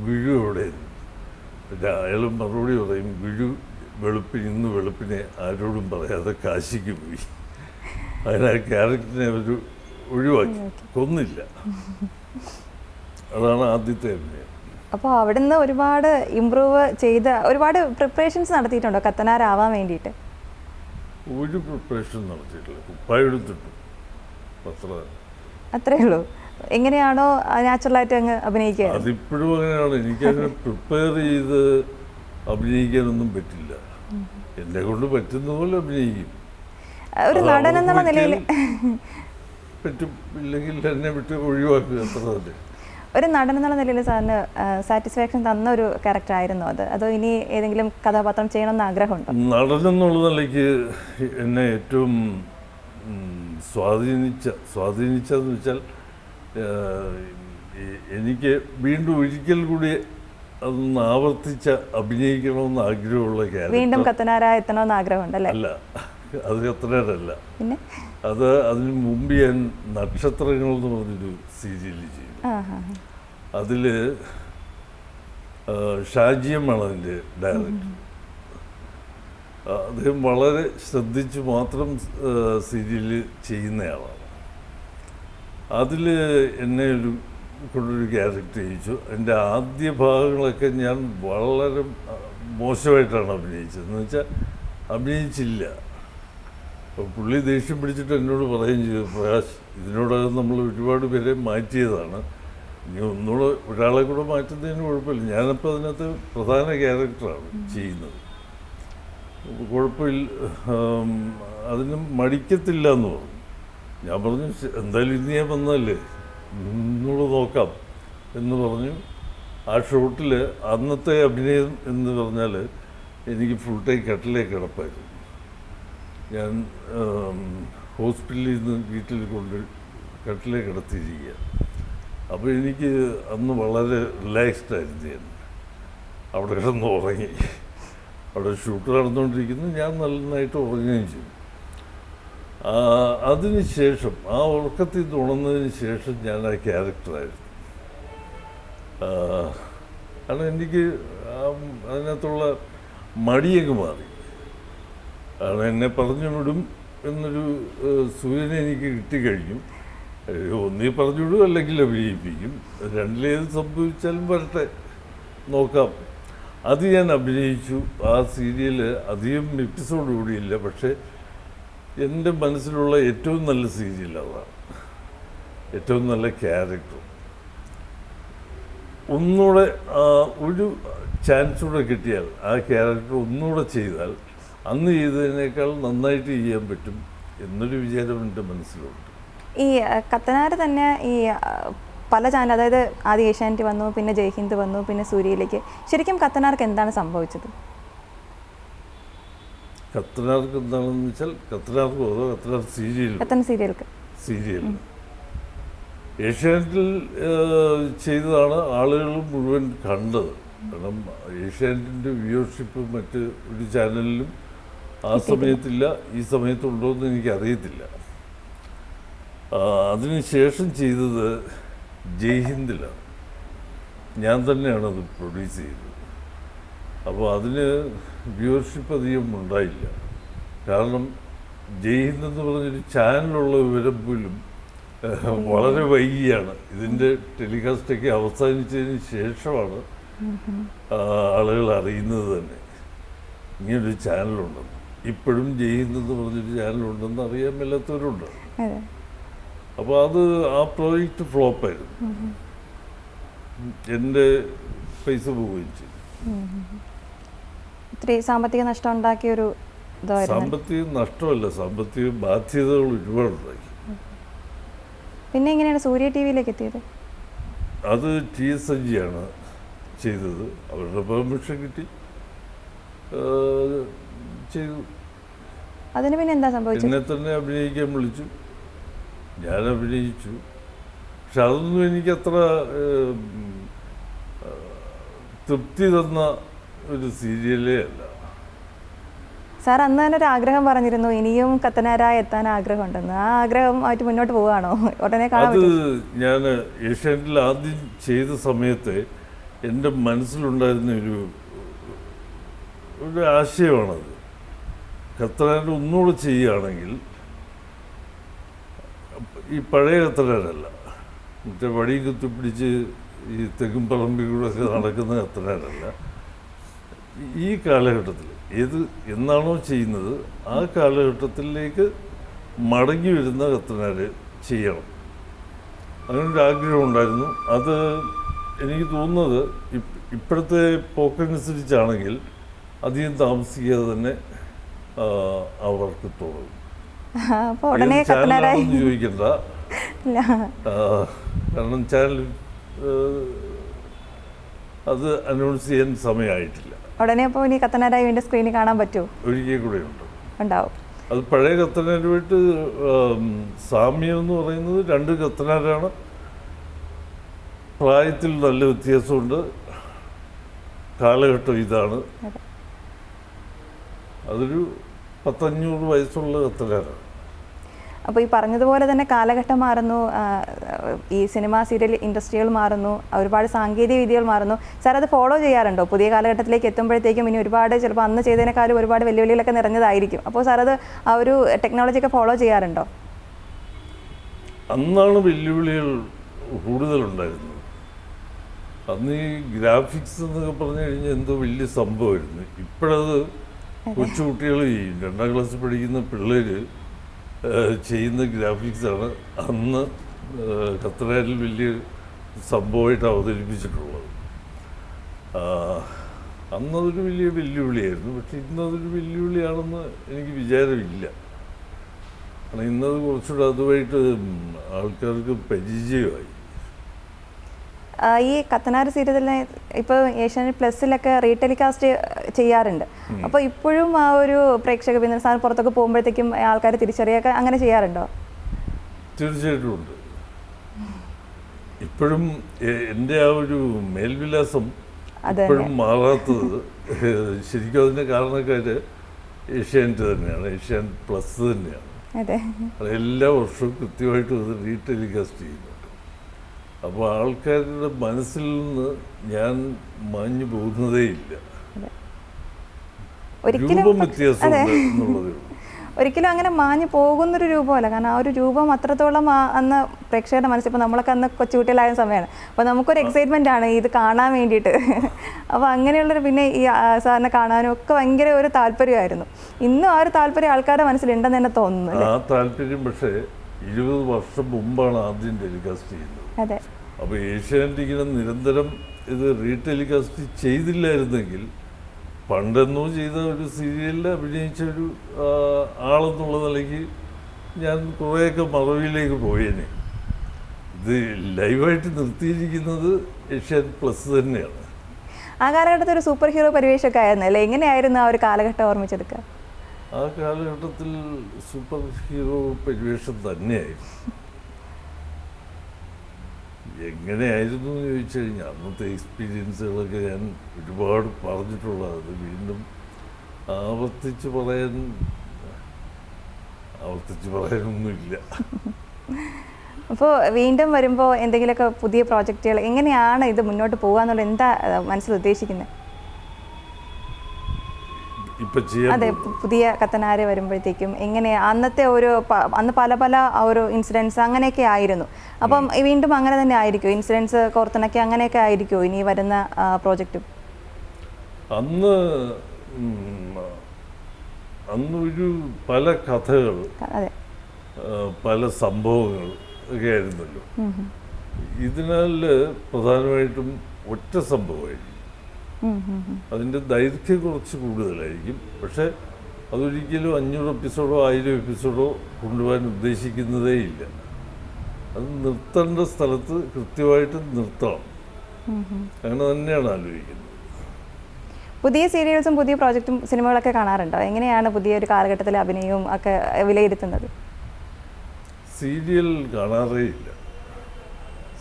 വിഴു എവിടെയായിരുന്നു. പിന്നെ അയാൾ മറുപടി പറയും, വിഴു ഇന്ന് വെളുപ്പിനെ ആരോടും പറയാതെ കാശിക്ക് പോയി. അങ്ങനെ ആ ക്യാരക്ടറിനെ അവർ ഒഴിവാക്കി, കൊന്നില്ല. അതാണ് ആദ്യത്തെ അഭിനയം. അപ്പോൾ അവിടുന്ന് ഒരുപാട് ഇമ്പ്രൂവ് ചെയ്ത് ഒരുപാട് പ്രിപ്പറേഷൻസ് നടത്തിയിട്ടുണ്ടോ കത്തനാരാവാൻ വേണ്ടിയിട്ട്? ഒരു പ്രിപ്പറേഷൻ നടത്തിയിട്ടില്ല. കുപ്പായെടുത്തിട്ടു അത്രേ ഉള്ളൂ. എങ്ങനെയാണോ നാച്ചുറലായിട്ട് അങ്ങ് അഭിനയിക്കുക? അതിപ്പോഴും അങ്ങനെയാണ്. എനിക്കങ്ങനെ പ്രിപ്പയർ ചെയ്ത് അഭിനയിക്കാനൊന്നും പറ്റില്ല. എന്നെ കൊണ്ട് പറ്റുന്ന പോലെ അഭിനയിക്കും. ഒരു നടൻ എന്നുള്ള നിലയിൽ പറ്റും, ഇല്ലെങ്കിൽ എന്നെ വിട്ട് ഒഴിവാക്കുക, അത്ര തന്നെ. ഒരു നടൻ എന്നുള്ള നിലയിൽ സാറിന് സാറ്റിസ്ഫാക്ഷൻ തന്ന ഒരു ക്യാരക്ടർ ആയിരുന്നു അത്? അതോ ഇനി ഏതെങ്കിലും കഥാപാത്രം ചെയ്യണമെന്ന് ആഗ്രഹമുണ്ടോ? നടൻ എന്നുള്ള നിലയ്ക്ക് എന്നെ ഏറ്റവും സ്വാധീനിച്ചതെന്ന് വെച്ചാൽ എനിക്ക് വീണ്ടും ഒരിക്കൽ കൂടി അതൊന്ന് ആവർത്തിച്ച് അഭിനയിക്കണമെന്ന് ആഗ്രഹമുള്ള ക്യാരക്ടർ. വീണ്ടും കത്തനാരായി എത്തണമെന്ന് ആഗ്രഹമുണ്ടല്ലേ? അല്ല, അത് കത്തനാരല്ല. പിന്നെ അതിന് മുമ്പ് ഞാൻ നക്ഷത്രങ്ങൾ എന്ന് പറഞ്ഞൊരു സീരിയൽ ചെയ്തു. അതിൽ ഷാജിയമാണ് അതിൻ്റെ ഡയറക്ടർ. അദ്ദേഹം വളരെ ശ്രദ്ധിച്ച് മാത്രം സീരിയൽ ചെയ്യുന്നയാളാണ്. അതിൽ എന്നെ കൊണ്ടൊരു ക്യാരക്ടർ ചെയ്യിച്ചു. എൻ്റെ ആദ്യ ഭാഗങ്ങളൊക്കെ ഞാൻ വളരെ മോശമായിട്ടാണ് അഭിനയിച്ചത്. എന്ന് വെച്ചാൽ അഭിനയിച്ചില്ല. അപ്പോൾ പുള്ളി ദേഷ്യം പിടിച്ചിട്ട് എന്നോട് പറയുകയും ചെയ്തു, പ്രകാശ്, ഇതിനോടകം നമ്മൾ ഒരുപാട് പേരെ മാറ്റിയതാണ്, ഇനി ഒന്നുകൂടെ ഒരാളെ കൂടെ മാറ്റുന്നതിന് കുഴപ്പമില്ല. ഞാനപ്പോൾ അതിനകത്ത് പ്രധാന ക്യാരക്ടറാണ് ചെയ്യുന്നത്, കുഴപ്പമില്ല, അതിന് മടിക്കത്തില്ല എന്ന് പറഞ്ഞു. ഞാൻ പറഞ്ഞു, എന്തായാലും ഇന്ന് ഞാൻ വന്നതല്ലേ, ഒന്നുകൂടെ നോക്കാം എന്ന് പറഞ്ഞു. ആ ഷൂട്ടിൽ അന്നത്തെ അഭിനയം എന്ന് പറഞ്ഞാൽ എനിക്ക് ഫുൾ ടൈം കട്ടിലേ കിടപ്പായിരുന്നു. ഞാൻ ഹോസ്പിറ്റലിൽ നിന്ന് വീട്ടിൽ കൊണ്ട് കട്ടിലേ കിടത്തിയിരിക്കുക. അപ്പോൾ എനിക്ക് അന്ന് വളരെ റിലാക്സ്ഡ് ആയിരുന്നു. ഞാൻ അവിടെ കിടന്ന് ഉറങ്ങി. അവിടെ ഷൂട്ട് നടന്നുകൊണ്ടിരിക്കുന്നു, ഞാൻ നന്നായിട്ട് ഉറങ്ങുകയും ചെയ്തു. അതിന് ശേഷം ആ ഉറക്കത്തിൽ നിന്ന് ഉണർന്നതിന് ശേഷം ഞാൻ ആ ക്യാരക്ടറായിരുന്നു. കാരണം എനിക്ക് അതിനകത്തുള്ള മടിയൊക്കെ മാറി. കാരണം എന്നെ പറഞ്ഞു വിടും എന്നൊരു സൂചന എനിക്ക് കിട്ടിക്കഴിഞ്ഞു. ഒന്നീ പറഞ്ഞു വിടും, അല്ലെങ്കിൽ അഭിനയിപ്പിക്കും. രണ്ടിലേത് സംഭവിച്ചാലും വരട്ടെ, നോക്കാം. അത് ഞാൻ അഭിനയിച്ചു. ആ സീരിയൽ അധികം എപ്പിസോഡ് കൂടിയില്ല, പക്ഷേ എൻ്റെ മനസ്സിലുള്ള ഏറ്റവും നല്ല സീരിയൽ അതാണ്. ഏറ്റവും നല്ല ക്യാരക്ടർ. ഒന്നുകൂടെ ഒരു ചാൻസ് കൂടെ കിട്ടിയാൽ, ആ ക്യാരക്ടർ ഒന്നുകൂടെ ചെയ്താൽ അന്ന് ചെയ്തതിനേക്കാൾ നന്നായിട്ട് ചെയ്യാൻ പറ്റും എന്നൊരു വിചാരം എൻ്റെ മനസ്സിലുണ്ട്. ഈ കത്തനാര് തന്നെ ഈ പല ചാനൽ, അതായത് ആദ്യം ഏഷ്യാനെറ്റ് വന്നു, പിന്നെ ജയ്ഹിന്ദ് വന്നു, പിന്നെ സൂര്യയിലേക്ക്. ശരിക്കും കത്തനാർക്ക് എന്താണ് സംഭവിച്ചത്? കത്തനാർക്ക് എന്താണെന്ന് വെച്ചാൽ, കത്തനാർക്ക് അതോ കത്തനാർ സീരിയൽ ഏഷ്യാനെറ്റിൽ ചെയ്തതാണ് ആളുകൾ മുഴുവൻ കണ്ടത്. കാരണം ഏഷ്യാനെറ്റിൻ്റെ വ്യൂവർഷിപ്പ് മറ്റ് ഒരു ചാനലിലും ആ സമയത്തില്ല, ഈ സമയത്തുണ്ടോ എന്ന് എനിക്കറിയത്തില്ല. അതിനുശേഷം ചെയ്തത് ജയ്ഹിന്ദിലാണ്. ഞാൻ തന്നെയാണ് അത് പ്രൊഡ്യൂസ് ചെയ്തത്. അപ്പോൾ അതിന് വ്യൂവർഷിപ്പ് അധികം ഉണ്ടായില്ല. കാരണം ജയ്ഹിന്ദ് എന്ന് പറഞ്ഞൊരു ചാനലുള്ള വിവരം പോലും വളരെ വൈകിയാണ്. ഇതിൻ്റെ ടെലികാസ്റ്റൊക്കെ അവസാനിച്ചതിന് ശേഷമാണ് ആളുകൾ അറിയുന്നത് തന്നെ ഇങ്ങനൊരു ചാനലുണ്ടെന്ന്. ഇപ്പോഴും ജയ്ഹിന്ദ് എന്ന് പറഞ്ഞൊരു ചാനലുണ്ടെന്ന് അറിയാൻ മേലാത്തവരുണ്ട്. അപ്പോൾ അത് ആ പ്രോജക്റ്റ് ഫ്ലോപ്പായിരുന്നു. എൻ്റെ പൈസ പോവുകയും ചെയ്തു. ഇത്തിരി സാമ്പത്തിക നഷ്ടം ഉണ്ടാക്കിയൊരു സാമ്പത്തിക നഷ്ടമല്ല, സാമ്പത്തിക ബാധ്യതകൾ ഒരുപാടുണ്ടാക്കി. പിന്നെ എങ്ങനെയാണ് സൂര്യ ടി വിയിലേക്ക് എത്തിയത്? അത് TSNG ആണ് ചെയ്തത്. അവരുടെ പെർമിഷൻ കിട്ടി ചെയ്തു. അതിന് പിന്നെ എന്താ സംഭവിച്ചത്? എന്നെ തന്നെ അഭിനയിക്കാൻ വിളിച്ചു, ഞാൻ അഭിനയിച്ചു. പക്ഷെ അതൊന്നും എനിക്കത്ര തൃപ്തി തന്ന ഒരു സീരിയലേ അല്ല. സാർ അന്ന് തന്നെ ഒരു ആഗ്രഹം പറഞ്ഞിരുന്നു, ഇനിയും കത്തനാരായി എത്താൻ ആഗ്രഹമുണ്ടെന്ന്. ആ ആഗ്രഹമായിട്ട് മുന്നോട്ട് പോവുകയാണോ? ഉടനെ കാണാൻ അത് ഞാൻ ഏഷ്യാനെറ്റിൽ ആദ്യം ചെയ്ത സമയത്ത് എൻ്റെ മനസ്സിലുണ്ടായിരുന്ന ഒരു ആശയമാണത്. കത്തനാർ ഒന്നുകൂടെ ചെയ്യുകയാണെങ്കിൽ, ഈ പഴയ കത്തനാരല്ല, മറ്റേ വടിയും കുത്തിപ്പിടിച്ച് ഈ തെക്കും പറമ്പിൽ കൂടെ ഒക്കെ നടക്കുന്ന കത്തനാരല്ല. ഈ കാലഘട്ടത്തിൽ എന്നാണോ ചെയ്യുന്നത് ആ കാലഘട്ടത്തിലേക്ക് മടങ്ങി വരുന്ന കത്തനാർ ചെയ്യണം, അങ്ങനൊരു ആഗ്രഹം ഉണ്ടായിരുന്നു. അത് എനിക്ക് തോന്നുന്നത് ഇപ്പോഴത്തെ പോക്കനുസരിച്ചാണെങ്കിൽ അധികം താമസിക്കാതെ തന്നെ ആ വർക്ക് തുടങ്ങും. ചാനലാണെന്ന് ചോദിക്കണ്ട, കാരണം ചാനൽ അത് അനൗൺസ് ചെയ്യാൻ സമയമായിട്ടില്ല. ഉടനെ അപ്പോൾ ഇനി കത്തനാരായി വീണ്ടും സ്ക്രീനിൽ കാണാൻ പറ്റുമോ? ഒരിക്കൽ കൂടെ ഉണ്ടാവും. അത് പഴയ കത്തനാരുമായിട്ട് സാമ്യം എന്ന് പറയുന്നത് രണ്ട് കത്തനാരാണ്. പ്രായത്തിൽ നല്ല വ്യത്യാസമുണ്ട്, കാലഘട്ടം ഇതാണ്. അതൊരു 100-150 വയസ്സുള്ള കത്തനാരാണ്. അപ്പോൾ ഈ പറഞ്ഞതുപോലെ തന്നെ കാലഘട്ടം മാറുന്നു, ഈ സിനിമ സീരിയൽ ഇൻഡസ്ട്രികൾ മാറുന്നു, ഒരുപാട് സാങ്കേതിക വിദ്യകൾ മാറുന്നു. സാർ അത് ഫോളോ ചെയ്യാറുണ്ടോ? പുതിയ കാലഘട്ടത്തിലേക്ക് എത്തുമ്പോഴത്തേക്കും ഇനി ഒരുപാട് ചിലപ്പോൾ അന്ന് ചെയ്തതിനേക്കാളും ഒരുപാട് വെല്ലുവിളികളൊക്കെ നിറഞ്ഞതായിരിക്കും. അപ്പോൾ സാർ അത് ആ ഒരു ടെക്നോളജിയൊക്കെ ഫോളോ ചെയ്യാറുണ്ടോ? അന്നാണ് വെല്ലുവിളികൾ കൂടുതലുണ്ടായിരുന്നത്. അന്ന് ഈ ഗ്രാഫിക്സ് എന്നൊക്കെ പറഞ്ഞു കഴിഞ്ഞാൽ എന്തോ വലിയ സംഭവമായിരുന്നു. ഇപ്പോഴത് കൊച്ചുകുട്ടികൾ ചെയ്യും. 2ാം ക്ലാസ്സിൽ പഠിക്കുന്ന പിള്ളേർ ചെയ്യുന്ന ഗ്രാഫിക്സാണ് അന്ന് ഖത്തറിൽ വലിയ സംഭവമായിട്ട് അവതരിപ്പിച്ചിട്ടുള്ളത്. അന്നതൊരു വലിയ വെല്ലുവിളിയായിരുന്നു. പക്ഷെ ഇന്നതൊരു വെല്ലുവിളിയാണെന്ന് എനിക്ക് വിചാരമില്ല. കാരണം ഇന്നത് കുറച്ചുകൂടെ അതുമായിട്ട് ആൾക്കാർക്ക് പരിചയമായി. ഈ കത്തനാർ സീരിയലിനെ ഇപ്പോൾ ഏഷ്യാനെറ്റ് പ്ലസിലൊക്കെ റീടെലികാസ്റ്റ് ചെയ്യാറുണ്ട്. അപ്പോൾ ഇപ്പോഴും ആ ഒരു പ്രേക്ഷക പിന്തുണ, സാധനം പുറത്തൊക്കെ പോകുമ്പോഴത്തേക്കും ആൾക്കാർ തിരിച്ചറിയൊക്കെ അങ്ങനെ ചെയ്യാറുണ്ടോ? തീർച്ചയായിട്ടും ഉണ്ട്. ഇപ്പോഴും എൻ്റെ ആ ഒരു മേൽവിലാസം ഇപ്പോഴും മാറാത്തത് ശരിക്കും അതിൻ്റെ കാരണക്കാർ ഏഷ്യാനെറ്റ് തന്നെയാണ്, ഏഷ്യാനെറ്റ് പ്ലസ് തന്നെയാണ്. എല്ലാ വർഷവും കൃത്യമായിട്ടും അത് റീടെലികാസ്റ്റ് ചെയ്യുന്നുണ്ട്. അപ്പോൾ ആൾക്കാരുടെ മനസ്സിൽ നിന്ന് ഞാൻ മാഞ്ഞു പോകുന്നതേ ഇല്ല. രൂപം വ്യത്യാസമുണ്ട് എന്നുള്ളതേ ഉള്ളൂ. ഒരിക്കലും അങ്ങനെ മാഞ്ഞു പോകുന്നൊരു രൂപമല്ല. കാരണം ആ ഒരു രൂപം അത്രത്തോളം അന്ന് പ്രേക്ഷകരുടെ മനസ്സിൽ, ഇപ്പോൾ നമ്മളൊക്കെ അന്ന് കൊച്ചുകുട്ടികളായ സമയമാണ്. അപ്പോൾ നമുക്കൊരു എക്സൈറ്റ്മെൻ്റ് ആണ് ഇത് കാണാൻ വേണ്ടിയിട്ട്. അപ്പോൾ അങ്ങനെയുള്ളൊരു, പിന്നെ ഈ സാറിനെ കാണാനും ഒക്കെ ഭയങ്കര ഒരു താല്പര്യമായിരുന്നു. ഇന്നും ആ ഒരു താല്പര്യം ആൾക്കാരുടെ മനസ്സിലുണ്ടെന്ന് തന്നെ തോന്നുന്നു. ആ താല്പര്യം പക്ഷേ 20 വർഷം മുമ്പാണ് ആദ്യം ടെലികാസ്റ്റ് ചെയ്യുന്നത്. അതെ. അപ്പോൾ ഏഷ്യാനെറ്റ് ഇങ്ങനെ നിരന്തരം ഇത് റീടെലികാസ്റ്റ് ചെയ്തില്ലായിരുന്നെങ്കിൽ പണ്ടെന്നോ ചെയ്ത ഒരു സീരിയലിൽ അഭിനയിച്ച ഒരു ആളെന്നുള്ള നിലയ്ക്ക് ഞാൻ കുറേയൊക്കെ മറവിയിലേക്ക് പോയേനെ. ഇത് ലൈവായിട്ട് നിർത്തിയിരിക്കുന്നത് ഏഷ്യാനെറ്റ് പ്ലസ് തന്നെയാണ്. ആ കാലഘട്ടത്തിൽ ഒരു സൂപ്പർ ഹീറോ പരിവേഷമൊക്കെ ആയിരുന്നു അല്ലേ? എങ്ങനെയായിരുന്നു ആ ഒരു കാലഘട്ടം ഓർമ്മിച്ചെടുക്കുക? ആ കാലഘട്ടത്തിൽ സൂപ്പർ ഹീറോ പരിവേഷം തന്നെയായിരുന്നു. എങ്ങനെയായിരുന്നു എന്ന് ചോദിച്ചു കഴിഞ്ഞാൽ അന്നത്തെ എക്സ്പീരിയൻസുകളൊക്കെ ഞാൻ ഒരുപാട് പറഞ്ഞിട്ടുള്ളത് വീണ്ടും ആവർത്തിച്ച് പറയാനൊന്നുമില്ല. അപ്പോൾ വീണ്ടും വരുമ്പോൾ എന്തെങ്കിലുമൊക്കെ പുതിയ പ്രോജക്റ്റുകൾ, എങ്ങനെയാണ് ഇത് മുന്നോട്ട് പോകുക എന്നുള്ളത് എന്താ മനസ്സിൽ ഉദ്ദേശിക്കുന്നത്? അതെ, പുതിയ കത്തനാര് വരുമ്പോഴത്തേക്കും എങ്ങനെയാ അന്നത്തെ ഒരു അന്ന് പല പല ഒരു ഇൻസിഡൻസ് അങ്ങനെയൊക്കെ ആയിരുന്നു. അപ്പം വീണ്ടും അങ്ങനെ തന്നെ ആയിരിക്കും, ഇൻസിഡൻസ് കോർത്തിണക്കി അങ്ങനെയൊക്കെ ആയിരിക്കുമോ ഇനി വരുന്ന പ്രോജക്റ്റും? അന്നൊരു പല കഥകൾ, പല സംഭവങ്ങൾ ഒക്കെ ആയിരുന്നല്ലോ. ഇതിനാൽ പ്രധാനമായിട്ടും ഒറ്റ സംഭവമായിരിക്കും. അതിൻ്റെ ദൈർഘ്യം കുറച്ച് കൂടുതലായിരിക്കും. പക്ഷേ അതൊരിക്കലും 500 എപ്പിസോഡോ 1000 എപ്പിസോഡോ കൊണ്ടുപോകാൻ ഉദ്ദേശിക്കുന്നതേ ഇല്ല. അത് നിർത്തേണ്ട സ്ഥലത്ത് കൃത്യമായിട്ട് നിർത്തണം. അങ്ങനെ തന്നെയാണ് ആലോചിക്കുന്നത്. പുതിയ സീരിയൽസും പുതിയ പ്രോജക്റ്റും സിനിമകളൊക്കെ കാണാറുണ്ടോ? എങ്ങനെയാണ് പുതിയൊരു കാലഘട്ടത്തിലെ അഭിനയവും ഒക്കെ വിലയിരുത്തുന്നത്? സീരിയൽ കാണാറേ ഇല്ല,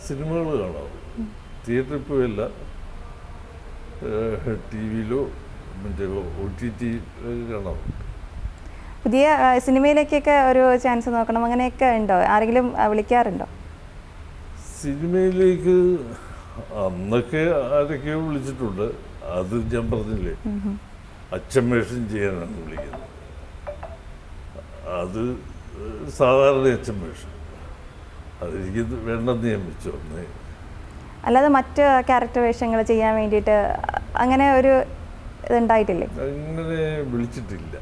സിനിമകൾ കാണാറുള്ളൂ. തിയേറ്ററിൽ പോയല്ല, ടി വിയിലോ മറ്റേ OTT കാണാറുണ്ട്. പുതിയ സിനിമയിലേക്കൊക്കെ ഒരു ചാൻസ് നോക്കണം അങ്ങനെയൊക്കെ ഉണ്ടോ? ആരെങ്കിലും വിളിക്കാറുണ്ടോ സിനിമയിലേക്ക്? അന്നൊക്കെ ആരൊക്കെയോ വിളിച്ചിട്ടുണ്ട്. അത് ഞാൻ പറഞ്ഞില്ലേ, അച്ഛൻ വേഷം ചെയ്യാനാണ് വിളിക്കുന്നത്. അത് സാധാരണ അച്ഛൻ വേഷം, അതെനിക്ക് വേണ്ടെന്ന് ഞാൻ വെച്ചു. അല്ലാതെ മറ്റ് ക്യാരക്ടർ വേഷങ്ങൾ ചെയ്യാൻ വേണ്ടിയിട്ട് അങ്ങനെ ഒരു ഇതുണ്ടായിട്ടില്ലേ? അങ്ങനെ വിളിച്ചിട്ടില്ല.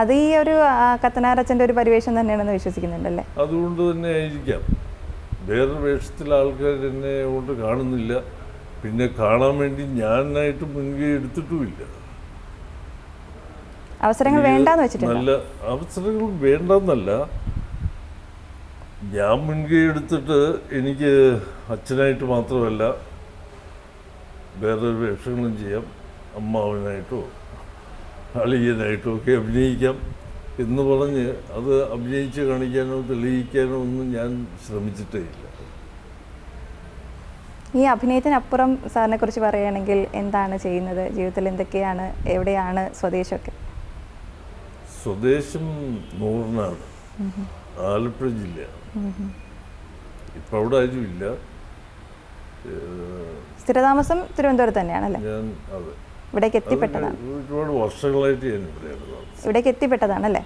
അത് ഈ ഒരു കത്തനാരച്ഛൻ്റെ ഒരു പരിവേഷം തന്നെയാണെന്ന് വിശ്വസിക്കുന്നുണ്ടല്ലേ? അതുകൊണ്ട് തന്നെ ആയിരിക്കാം. വേറൊരു വേഷത്തിൽ ആൾക്കാർ എന്നെ കൊണ്ട് കാണുന്നില്ല. പിന്നെ കാണാൻ വേണ്ടി ഞാനായിട്ട് മുൻകൈ എടുത്തിട്ടുമില്ല. അവസരങ്ങൾ വേണ്ടെന്ന് വെച്ചിട്ടില്ല. നല്ല അവസരങ്ങൾ വേണ്ടെന്നല്ല, ഞാൻ മുൻകൈ എടുത്തിട്ട് എനിക്ക് അച്ഛനായിട്ട് മാത്രമല്ല വേറൊരു വേഷങ്ങളും ചെയ്യാം, അമ്മാവനായിട്ടോ അളിയനായിട്ടോ ഒക്കെ അഭിനയിക്കാം എന്ന് പറഞ്ഞ് അത് അഭിനയിച്ച് കാണിക്കാനോ തെളിയിക്കാനോ ഒന്നും ഞാൻ ശ്രമിച്ചിട്ടേ ഇല്ല. ഈ അഭിനയത്തിനപ്പുറം സാറിനെ കുറിച്ച് പറയുകയാണെങ്കിൽ എന്താണ് ചെയ്യുന്നത്? ജീവിതത്തിൽ എന്തൊക്കെയാണ്, എവിടെയാണ് സ്വദേശമൊക്കെ? സ്വദേശം നൂറിനാട്, ആലപ്പുഴ ജില്ലയാണ്. ഇപ്പം അവിടെ ആരുമില്ല. സ്ഥിരതാമസം തിരുവനന്തപുരത്ത് തന്നെയാണല്ലേ? ഞാൻ അതെ, ഇവിടേക്ക് എത്തിപ്പെട്ടതാണ്. ഒരുപാട് വർഷങ്ങളായിട്ട് ഞാൻ ഇവിടെയാണ് താമസം. ഇവിടേക്ക് എത്തിപ്പെട്ടതാണല്ലേ?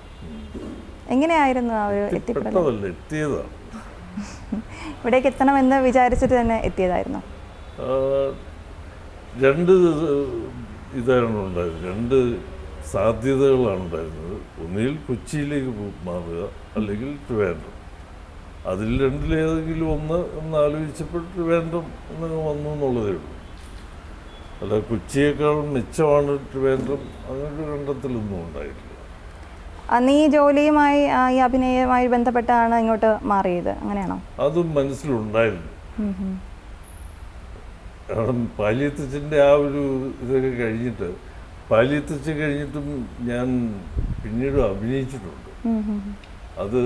എങ്ങനെയായിരുന്നു ആ ഒരു എത്തിപ്പെട്ടത്? എത്തിയതാണ്. ഇവിടേക്ക് എത്തണമെന്ന് വിചാരിച്ചിട്ട് തന്നെ എത്തിയതായിരുന്നു? രണ്ട് ഇതാണ് ഉണ്ടായിരുന്നത്, രണ്ട് സാധ്യതകളാണ് ഉണ്ടായിരുന്നത്. ഒന്നുകിൽ കൊച്ചിയിലേക്ക് മാറുക, അല്ലെങ്കിൽ ട്രിവാൻഡ്രം. അതിൽ രണ്ടിലേതെങ്കിലും ഒന്ന് ആലോചിച്ചപ്പോൾ ട്രിവാൻഡ്രം എന്നങ്ങ് വന്നു എന്നുള്ളതേ ഉള്ളൂ. അല്ല, കൊച്ചിയേക്കാളും മെച്ചമാണ് ട്രിവാൻഡ്രം, അങ്ങനൊരു കണ്ടെത്തലൊന്നും ഉണ്ടായിട്ടില്ല. അന്ന് ഈ ജോലിയുമായി ഈ അഭിനയവുമായി ബന്ധപ്പെട്ടാണ് ഇങ്ങോട്ട് മാറിയത്, അങ്ങനെയാണോ? അതും മനസ്സിലുണ്ടായിരുന്നു. കാരണം പാലിയത്തച്ഛൻ്റെ ആ ഒരു ഇതൊക്കെ കഴിഞ്ഞിട്ട്, പാലിയത്തച്ഛൻ കഴിഞ്ഞിട്ടും ഞാൻ പിന്നീട് അഭിനയിച്ചിട്ടുണ്ട്. അത്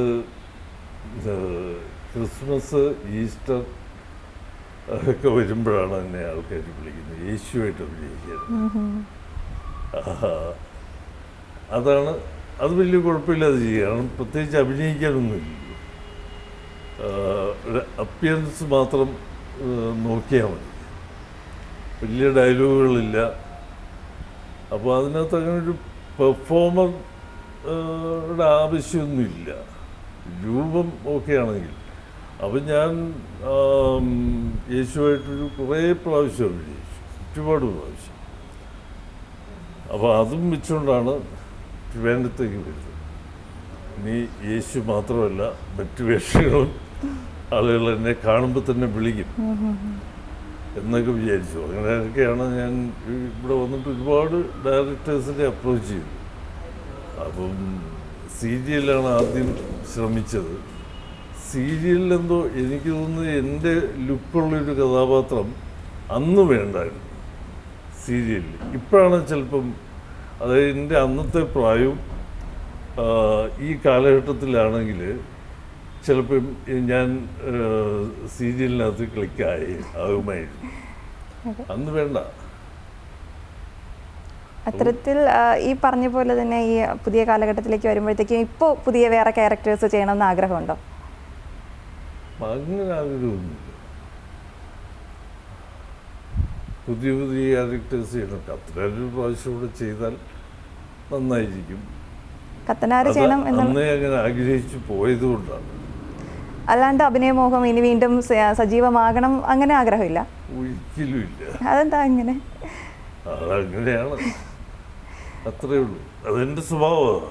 ക്രിസ്മസ്, ഈസ്റ്റർ ഒക്കെ വരുമ്പോഴാണ് എന്നെ ആൾക്കാർ വിളിക്കുന്നത് യേശുവായിട്ട് അഭിനയിക്കാൻ. അതാണ്, അത് വലിയ കുഴപ്പമില്ലാതെ ചെയ്യുക. കാരണം പ്രത്യേകിച്ച് അഭിനയിക്കാനൊന്നുമില്ലല്ലോ, അപ്പിയറൻസ് മാത്രം നോക്കിയാൽ മതി, വലിയ ഡയലോഗുകളില്ല. അപ്പോൾ അതിനകത്ത് അങ്ങനെ ഒരു പെർഫോമറുടെ ആവശ്യമൊന്നുമില്ല, രൂപം ഓക്കെ ആണെങ്കിൽ. അപ്പം ഞാൻ യേശുവായിട്ടൊരു കുറേ പ്രാവശ്യം അഭിനയിച്ചു, ഒരുപാട് പ്രാവശ്യം. അപ്പോൾ അതും വെച്ചുകൊണ്ടാണ് ട്രിവാൻഡ്രത്തേക്ക് വരുന്നത്. ഇനി യേശു മാത്രമല്ല, മറ്റു വേഷങ്ങളും ആളുകൾ എന്നെ കാണുമ്പോൾ തന്നെ വിളിക്കും എന്നൊക്കെ വിചാരിച്ചു. അങ്ങനെയൊക്കെയാണ് ഞാൻ ഇവിടെ വന്നിട്ട് ഒരുപാട് ഡയറക്ടേഴ്സിനെ അപ്രോച്ച് ചെയ്തു. അപ്പം സീരിയലാണ് ആദ്യം ശ്രമിച്ചത്. സീരിയലിലെന്തോ എനിക്ക് തോന്നുന്നത് എൻ്റെ ലുക്കുള്ളൊരു കഥാപാത്രം അന്ന് വേണ്ടായിരുന്നു സീരിയലിൽ. ഇപ്പോഴാണ് ചിലപ്പം, അതായത് എൻ്റെ അന്നത്തെ പ്രായവും ഈ കാലഘട്ടത്തിലാണെങ്കിൽ ചിലപ്പം ഞാൻ സീരിയലിനകത്ത് ആകുമായിരുന്നു. അന്ന് വേണ്ട. അത്തരത്തിൽ ഈ പറഞ്ഞ പോലെ തന്നെ ഈ പുതിയ കാലഘട്ടത്തിലേക്ക് വരുമ്പോഴത്തേക്കും ഇപ്പോൾ പുതിയ വേറെ ക്യാരക്ടേഴ്സ് ചെയ്യണമെന്ന് ആഗ്രഹമുണ്ടോ? അങ്ങനെ ആഗ്രഹമൊന്നുമില്ല. പുതിയ പുതിയ ക്യാരക്ടേഴ്സ് ചെയ്യണം. കത്തനാരൊരു പ്രാവശ്യം കൂടെ ചെയ്താൽ നന്നായിരിക്കും. കത്തനാർ ചെയ്യണം അന്നേ അങ്ങനെ ആഗ്രഹിച്ചു പോയതുകൊണ്ടാണ്. അല്ലാണ്ട് അഭിനയമോഹം ഇനി വീണ്ടും സജീവമാകണം അങ്ങനെ ആഗ്രഹമില്ല? ഒരിക്കലും ഇല്ല. അതെന്താ അങ്ങനെ? അതങ്ങനെയാണ്, അത്രേ ഉള്ളൂ. അതെൻ്റെ സ്വഭാവമാണ്.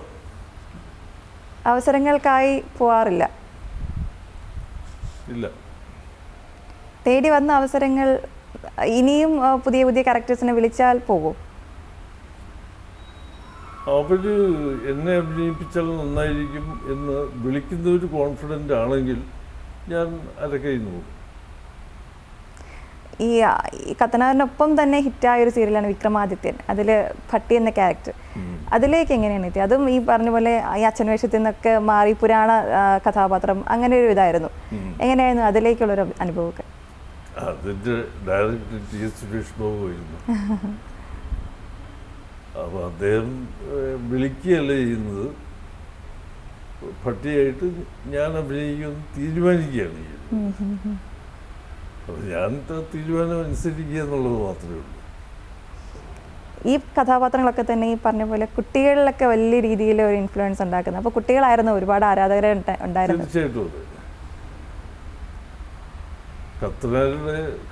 അവസരങ്ങൾക്കായി പോവാറില്ല? ഇല്ല. തേടി വന്ന അവസരങ്ങൾ ഇനിയും പുതിയ പുതിയ ക്യാരക്ടേഴ്സിനെ വിളിച്ചാൽ പോകും? അവർ എന്നെ അഭിനയിപ്പിച്ചാൽ നന്നായിരിക്കും എന്ന് വിളിക്കുന്ന ഒരു കോൺഫിഡൻ്റ് ആണെങ്കിൽ ഞാൻ അരക്കൈ നോക്കും. ഈ കത്തനാറിനൊപ്പം തന്നെ ഹിറ്റായ ഒരു സീരിയലാണ് വിക്രമാദിത്യൻ. അതിൽ ഭട്ടി എന്ന ക്യാരക്ടർ, അതിലേക്ക് എങ്ങനെയാണ് എത്തിയത്? അതും ഈ പറഞ്ഞ പോലെ ഈ അച്ഛൻ വേഷത്തിൽ നിന്നൊക്കെ മാറി പുരാണ കഥാപാത്രം, അങ്ങനെ ഒരു ഇതായിരുന്നു. എങ്ങനെയായിരുന്നു അതിലേക്കുള്ളൊരു അനുഭവമൊക്കെ? അതിൻ്റെ director T S Suresh Babu ആയിരുന്നു. അപ്പോൾ അദ്ദേഹം വിളിക്കുകയല്ല ചെയ്യുന്നത്, ഭട്ടിയായിട്ട് ഞാൻ അഭിനയിക്കുമെന്ന് തീരുമാനിക്കുകയാണ് ചെയ്യുന്നത്. അപ്പോൾ ഞാൻ തീരുമാനം അനുസരിക്കുക എന്നുള്ളത് മാത്രമേ ഉള്ളൂ. ഈ കഥാപാത്രങ്ങളൊക്കെ തന്നെ ഈ പറഞ്ഞ പോലെ കുട്ടികളിലൊക്കെ വലിയ രീതിയിൽ ഒരു ഇൻഫ്ലുവൻസ് ഉണ്ടാക്കുന്നത്. അപ്പോൾ കുട്ടികളായിരുന്നു ഒരുപാട് ആരാധകരെ ഉണ്ടായിരുന്നു. തീർച്ചയായിട്ടും അതെ.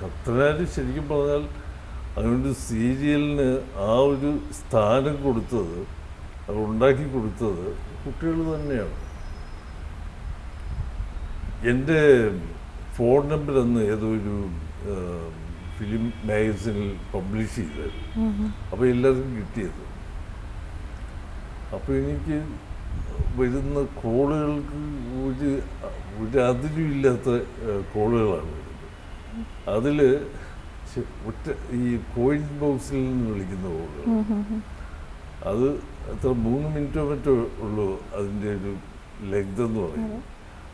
കത്തനാർ ശരിക്കും പറഞ്ഞാൽ അതുകൊണ്ട് സീരിയലിന് ആ ഒരു സ്ഥാനം കൊടുത്തത്, അത് ഉണ്ടാക്കി കൊടുത്തത് കുട്ടികൾ തന്നെയാണ്. എൻ്റെ ഫോൺ നമ്പർ അന്ന് ഏതോ ഒരു ഫിലിം മാഗസിനിൽ പബ്ലിഷ് ചെയ്തായിരുന്നു. അപ്പോൾ എല്ലാവർക്കും കിട്ടിയത്. അപ്പോൾ എനിക്ക് വരുന്ന കോളുകൾക്ക് ഒരു അതിരുമില്ലാത്ത കോളുകളാണ് വരുന്നത്. അതിൽ ഒറ്റ ഈ കോയിൻ ബോക്സിൽ നിന്ന് വിളിക്കുന്ന കോളുകൾ, അത് എത്ര 3 മിനിറ്റോ മറ്റോ ഉള്ളൂ അതിൻ്റെ ഒരു ലെങ്ത് എന്ന് പറയുന്നത്.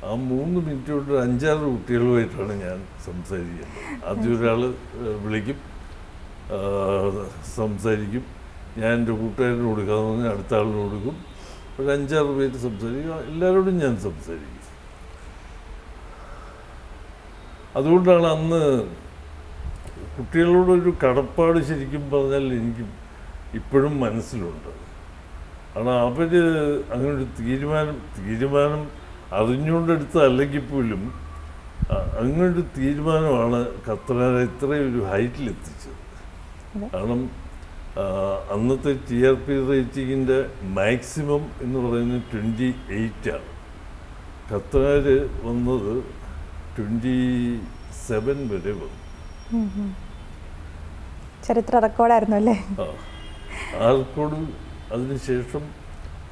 ആ 3 മിനിറ്റ് കൊണ്ട് 5-6 കുട്ടികളുമായിട്ടാണ് ഞാൻ സംസാരിക്കുന്നത്. ആദ്യം ഒരാൾ വിളിക്കും, സംസാരിക്കും, ഞാൻ എൻ്റെ കൂട്ടുകാരന് കൊടുക്കാമെന്ന് പറഞ്ഞാൽ അടുത്ത ആളിന് കൊടുക്കും, ഒരു 5-6 പേര് സംസാരിക്കും, എല്ലാവരോടും ഞാൻ സംസാരിക്കും. അതുകൊണ്ടാണ് അന്ന് കുട്ടികളോടൊരു കടപ്പാട് ശരിക്കും പറഞ്ഞാൽ എനിക്ക് ഇപ്പോഴും മനസ്സിലുണ്ട്. കാരണം അവർ അങ്ങനൊരു തീരുമാനം അറിഞ്ഞുകൊണ്ടെടുത്ത അല്ലെങ്കിൽ പോലും അങ്ങനൊരു തീരുമാനമാണ് ഖത്തറിനെ ഇത്രയും ഒരു ഹൈറ്റിലെത്തിച്ചത്. കാരണം അന്നത്തെ TRP റേറ്റിങ്ങിൻ്റെ മാക്സിമം എന്ന് പറയുന്നത് 28 ഖത്തർ വന്നത് 27 വരെ വന്നു. ചരിത്ര റെക്കോർഡായിരുന്നു അല്ലേ? ആ റെക്കോർഡ് അതിനുശേഷം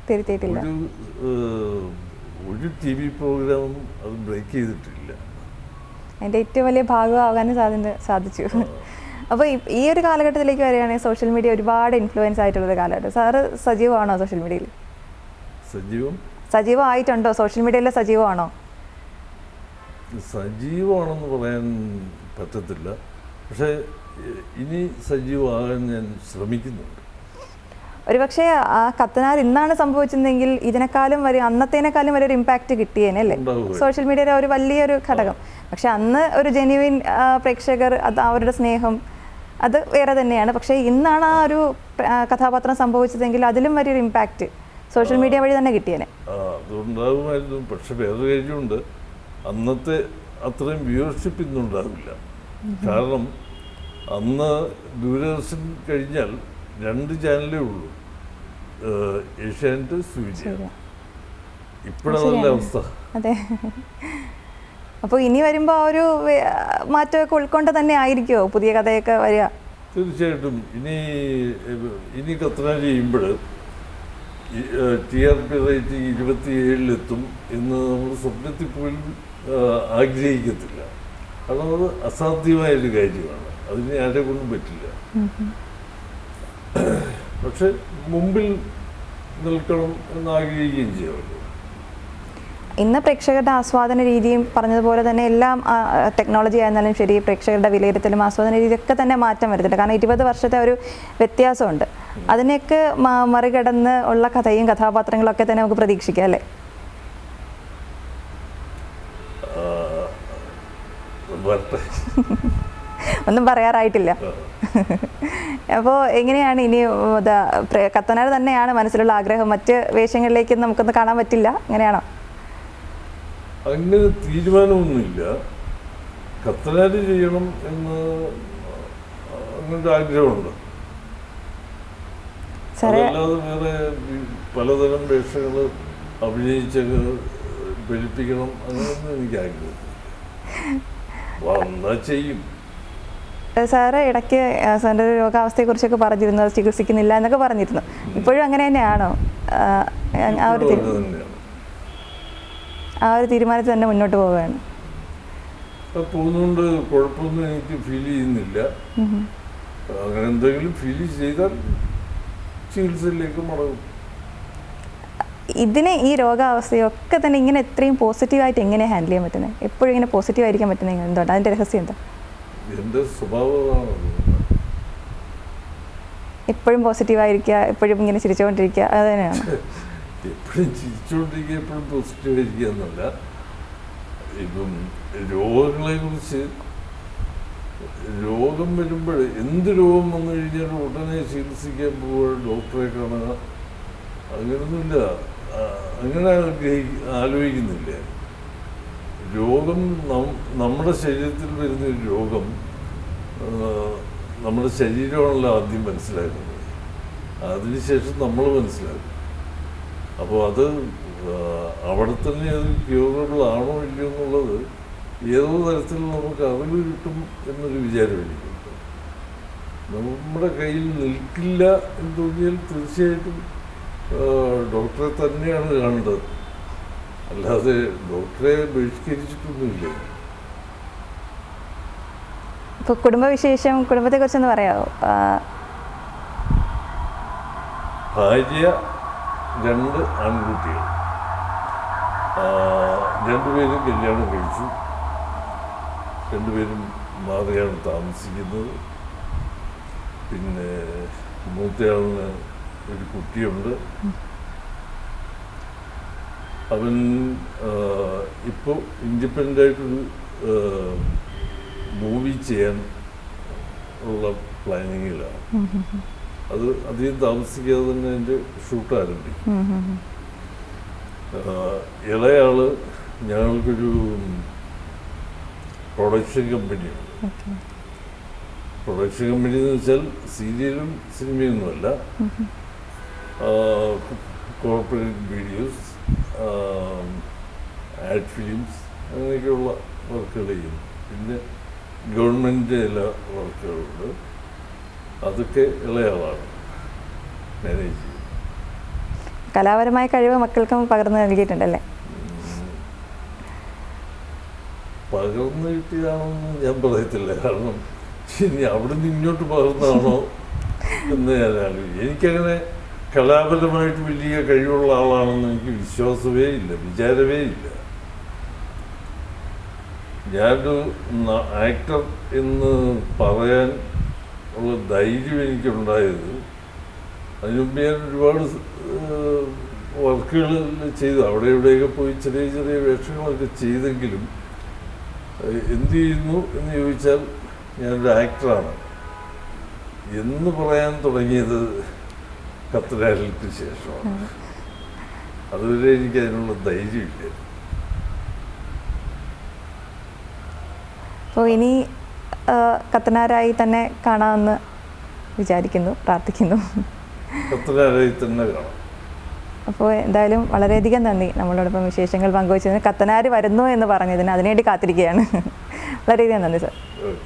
തിരുത്തിയിട്ടില്ല. ഒരു TV പ്രോഗ്രാമും അത് ബ്രേക്ക് ചെയ്തിട്ടില്ല. അതിൻ്റെ ഏറ്റവും വലിയ ഭാഗമാകാനും സാധിച്ചു. അപ്പോൾ ഈ ഒരു കാലഘട്ടത്തിലേക്ക് വരികയാണെങ്കിൽ സോഷ്യൽ മീഡിയ ഒരുപാട് ഇൻഫ്ലുവൻസ് ആയിട്ടുള്ളൊരു കാലഘട്ടം. സാറ് സജീവമാണോ സോഷ്യൽ മീഡിയയിൽ? സജീവമായിട്ടുണ്ടോ? സോഷ്യൽ മീഡിയയിൽ സജീവമാണോ? സജീവമാണെന്ന് പറയാൻ പറ്റത്തില്ല, പക്ഷേ ഇനി സജീവമാകാൻ ഞാൻ ശ്രമിക്കുന്നുണ്ട്. ഒരുപക്ഷെ ആ കത്തനാർ ഇന്നാണ് സംഭവിച്ചതെങ്കിൽ ഇതിനേക്കാളും അന്നത്തേനേക്കാളും വലിയൊരു ഇമ്പാക്റ്റ് കിട്ടിയേനെ അല്ലേ സോഷ്യൽ മീഡിയയുടെ ഒരു വലിയൊരു ഘടകം. പക്ഷെ അന്ന് ഒരു ജെന്യുവിൻ പ്രേക്ഷകർ, അത് അവരുടെ സ്നേഹം അത് വേറെ തന്നെയാണ്. പക്ഷേ ഇന്നാണ് ആ ഒരു കഥാപാത്രം സംഭവിച്ചതെങ്കിൽ അതിലും വലിയൊരു ഇമ്പാക്റ്റ് സോഷ്യൽ മീഡിയ വഴി തന്നെ കിട്ടിയേനെ. അതുണ്ടാകുമായിരുന്നു. പക്ഷെ വേറൊരു കാര്യമുണ്ട്, അന്നത്തെ അത്രയും വ്യൂവർഷിപ്പ് ഇന്നുണ്ടാവില്ല. കാരണം അന്ന് ദൂരദർശൻ കഴിഞ്ഞാൽ 2 ചാനലേ ഉള്ളൂ, ഏഷ്യാനെറ്റ്, സൂര്യ. ഇപ്പോഴതല്ല അവസ്ഥ. അതെ. അപ്പോൾ ഇനി വരുമ്പോൾ ആ ഒരു മാറ്റമൊക്കെ ഉൾക്കൊണ്ട് തന്നെ ആയിരിക്കുമോ പുതിയ കഥയൊക്കെ വരിക? തീർച്ചയായിട്ടും. ഇനി ഖത്തർ ചെയ്യുമ്പോൾ TRP റേറ്റിംഗ് 27 എന്ന് നമ്മൾ സ്വപ്നത്തിൽ പോലും ആഗ്രഹിക്കത്തില്ല. കാരണം അത് അസാധ്യമായൊരു കാര്യമാണ്, അതിന് ആരെ കൊണ്ടും പറ്റില്ല. പക്ഷെ മുമ്പിൽ നിൽക്കണം എന്ന് ആഗ്രഹിക്കുകയും ചെയ്യാമല്ലോ. ഇന്ന് പ്രേക്ഷകരുടെ ആസ്വാദന രീതിയും പറഞ്ഞതുപോലെ തന്നെ എല്ലാം ടെക്നോളജി ആയിരുന്നാലും ശരി, പ്രേക്ഷകരുടെ വിലയിരുത്തലും ആസ്വാദന രീതിയൊക്കെ തന്നെ മാറ്റം വരുന്നുണ്ട്. കാരണം 20 വർഷത്തെ ഒരു വ്യത്യാസമുണ്ട്. അതിനെയൊക്കെ മറികടന്ന് ഉള്ള കഥയും കഥാപാത്രങ്ങളൊക്കെ തന്നെ നമുക്ക് പ്രതീക്ഷിക്കാം അല്ലേ? ഒന്നും പറയാറായിട്ടില്ല. അപ്പോൾ എങ്ങനെയാണ് ഇനി കത്തനാർ തന്നെയാണ് മനസ്സിലുള്ള ആഗ്രഹം? മറ്റ് വേഷങ്ങളിലേക്ക് നമുക്കൊന്ന് കാണാൻ പറ്റില്ല, അങ്ങനെയാണോ? അങ്ങനെ തീരുമാനമൊന്നുമില്ല. ഖത്തനാർ ചെയ്യണം എന്ന് അങ്ങനൊരു ആഗ്രഹമുണ്ട്. അതല്ലാതെ വേറെ പലതരം വേഷങ്ങൾ അഭിനയിച്ച് ഫലിപ്പിക്കണം അങ്ങനെയൊന്നും എനിക്ക് ആഗ്രഹം വന്നാൽ ചെയ്യും. സാറ് ഇടയ്ക്ക് സാറിൻ്റെ ഒരു രോഗാവസ്ഥയെക്കുറിച്ചൊക്കെ പറഞ്ഞിരുന്നു, ചികിത്സിക്കുന്നില്ല എന്നൊക്കെ പറഞ്ഞിരുന്നു. ഇപ്പോഴും അങ്ങനെ തന്നെയാണോ? ആ ഒരു തീരുമാനത്തിൽ തന്നെ മുന്നോട്ട് പോവുകയാണ്? പോകുന്നുണ്ട്, കുഴപ്പമൊന്നും എനിക്ക് ഫീൽ ചെയ്യുന്നില്ല. അങ്ങനെ എന്തെങ്കിലും ഫീൽ ചെയ്താൽ ചികിത്സയിലേക്ക് മടങ്ങും. ഈ രോഗാവസ്ഥയൊക്കെ തന്നെ ഇങ്ങനെ ഇത്രയും പോസിറ്റീവായിട്ട് എങ്ങനെ ഹാൻഡിൽ ചെയ്യാൻ പറ്റുന്നത്? എപ്പോഴും ഇങ്ങനെ പോസിറ്റീവായിരിക്കാൻ പറ്റുന്നത് എന്തുകൊണ്ട്? അതിൻ്റെ രഹസ്യം എന്താ? എൻ്റെ സ്വഭാവമാണ്. എപ്പോഴും പോസിറ്റീവായിരിക്കുക, എപ്പോഴും ഇങ്ങനെ ചിരിച്ചുകൊണ്ടിരിക്കുക, അത് തന്നെയാണ്. എപ്പോഴും ചിരിച്ചുകൊണ്ടിരിക്കുക, എപ്പോഴും പോസിറ്റീവായിരിക്കുക എന്നല്ല. ഇപ്പം രോഗങ്ങളെക്കുറിച്ച്, രോഗം വരുമ്പോൾ, എന്ത് രോഗം വന്നു കഴിഞ്ഞാൽ ഉടനെ ചികിത്സിക്കാൻ പോവുക, ഡോക്ടറെ കാണുക, അങ്ങനെയൊന്നുമില്ല. അങ്ങനെ ആലോചിക്കുന്നില്ല. രോഗം നമ്മുടെ ശരീരത്തിൽ വരുന്നൊരു രോഗം നമ്മുടെ ശരീരമാണല്ലോ ആദ്യം മനസ്സിലാക്കുന്നത്, അതിനുശേഷം നമ്മൾ മനസ്സിലാക്കും. അപ്പോൾ അത് അവിടെ തന്നെ അത് ക്യൂറബിൾ ആണോ ഇല്ലയോ എന്നുള്ളത് ഏതോ തരത്തിൽ നമുക്ക് അറിവ് കിട്ടും എന്നൊരു വിചാരം എനിക്കുണ്ട്. നമ്മുടെ കയ്യിൽ നിൽക്കില്ല എന്ന് തോന്നിയാൽ തീർച്ചയായിട്ടും ഡോക്ടറെ തന്നെയാണ് കാണേണ്ടത്, അല്ലാതെ ഡോക്ടറെ ബഹിഷ്കരിച്ചിട്ടൊന്നുമില്ല. ഇപ്പോൾ കുടുംബവിശേഷം, കുടുംബത്തെക്കുറിച്ചൊന്ന് പറയാമോ? ഭാര്യ, 2 ആൺകുട്ടികൾ, 2 പേരും കല്യാണം കഴിച്ചു, 2 പേരും മാറിയാണ് താമസിക്കുന്നത്. പിന്നെ മൂത്തയാളിന് ഒരു കുട്ടിയുണ്ട്. അവൻ ഇപ്പോൾ ഇൻഡിപെൻഡൻ്റായിട്ടൊരു മൂവി ചെയ്യാൻ ഉള്ള പ്ലാനിങ്ങിലാണ്. അത് അധികം താമസിക്കാതെ തന്നെ അതിൻ്റെ ഷൂട്ട് ആരംഭിക്കും. ഇളയാള് ഞങ്ങൾക്കൊരു പ്രൊഡക്ഷൻ കമ്പനിയുണ്ട്. പ്രൊഡക്ഷൻ കമ്പനി എന്ന് വെച്ചാൽ സീരിയലും സിനിമയൊന്നുമല്ല, കോർപ്പറേറ്റ് വീഡിയോസ്, ആഡ് ഫിലിംസ്, അങ്ങനെയൊക്കെയുള്ള വർക്കുകൾ ചെയ്യും. പിന്നെ ഗവൺമെൻറ് ചില വർക്കുകളുണ്ട്, അതൊക്കെ ഇളയാളാണ് മാനേജ് ചെയ്യുന്നത്. കലാപരമായ കഴിവ് മക്കൾക്കും പകർന്നു നൽകിയിട്ടുണ്ടല്ലേ? പകർന്നു കിട്ടിയതാണെന്ന് ഞാൻ പറയത്തില്ല, കാരണം ഇനി അവിടെ നിന്ന് ഇങ്ങോട്ട് പകർന്നതാണോ എന്ന് ഞാൻ ആലോചിക്കും. എനിക്കങ്ങനെ കലാപരമായിട്ട് വലിയ കഴിവുള്ള ആളാണെന്ന് എനിക്ക് വിശ്വാസമേ ഇല്ല, വിചാരമേ ഇല്ല. ഞാനൊരു ആക്ടർ എന്ന് പറയാൻ ഉള്ള ധൈര്യം എനിക്കുണ്ടായത് അതിനുമുമ്പ് ഞാൻ ഒരുപാട് വർക്കുകൾ ചെയ്തു, അവിടെ ഇവിടെയൊക്കെ പോയി ചെറിയ ചെറിയ വേഷങ്ങളൊക്കെ ചെയ്തെങ്കിലും എന്ത് ചെയ്യുന്നു എന്ന് ചോദിച്ചാൽ ഞാനൊരു ആക്ടറാണ് എന്ന് പറയാൻ തുടങ്ങിയത് കത്തനാരിക്ക് ശേഷമാണ്. അതുവരെ എനിക്ക് അതിനുള്ള ധൈര്യമില്ല. അപ്പോൾ ഇനി കത്തനാരായി തന്നെ കാണാമെന്ന് വിചാരിക്കുന്നു, പ്രാർത്ഥിക്കുന്നു. കത്തനാരായി തന്നെ കാണാം. അപ്പോൾ എന്തായാലും വളരെയധികം നന്ദി നമ്മളോടൊപ്പം വിശേഷങ്ങൾ പങ്കുവച്ചതിന്. കത്തനാർ വരുന്നു എന്ന് പറഞ്ഞതിന് അതിനുവേണ്ടി കാത്തിരിക്കുകയാണ്. വളരെയധികം നന്ദി സാർ. ഓക്കെ.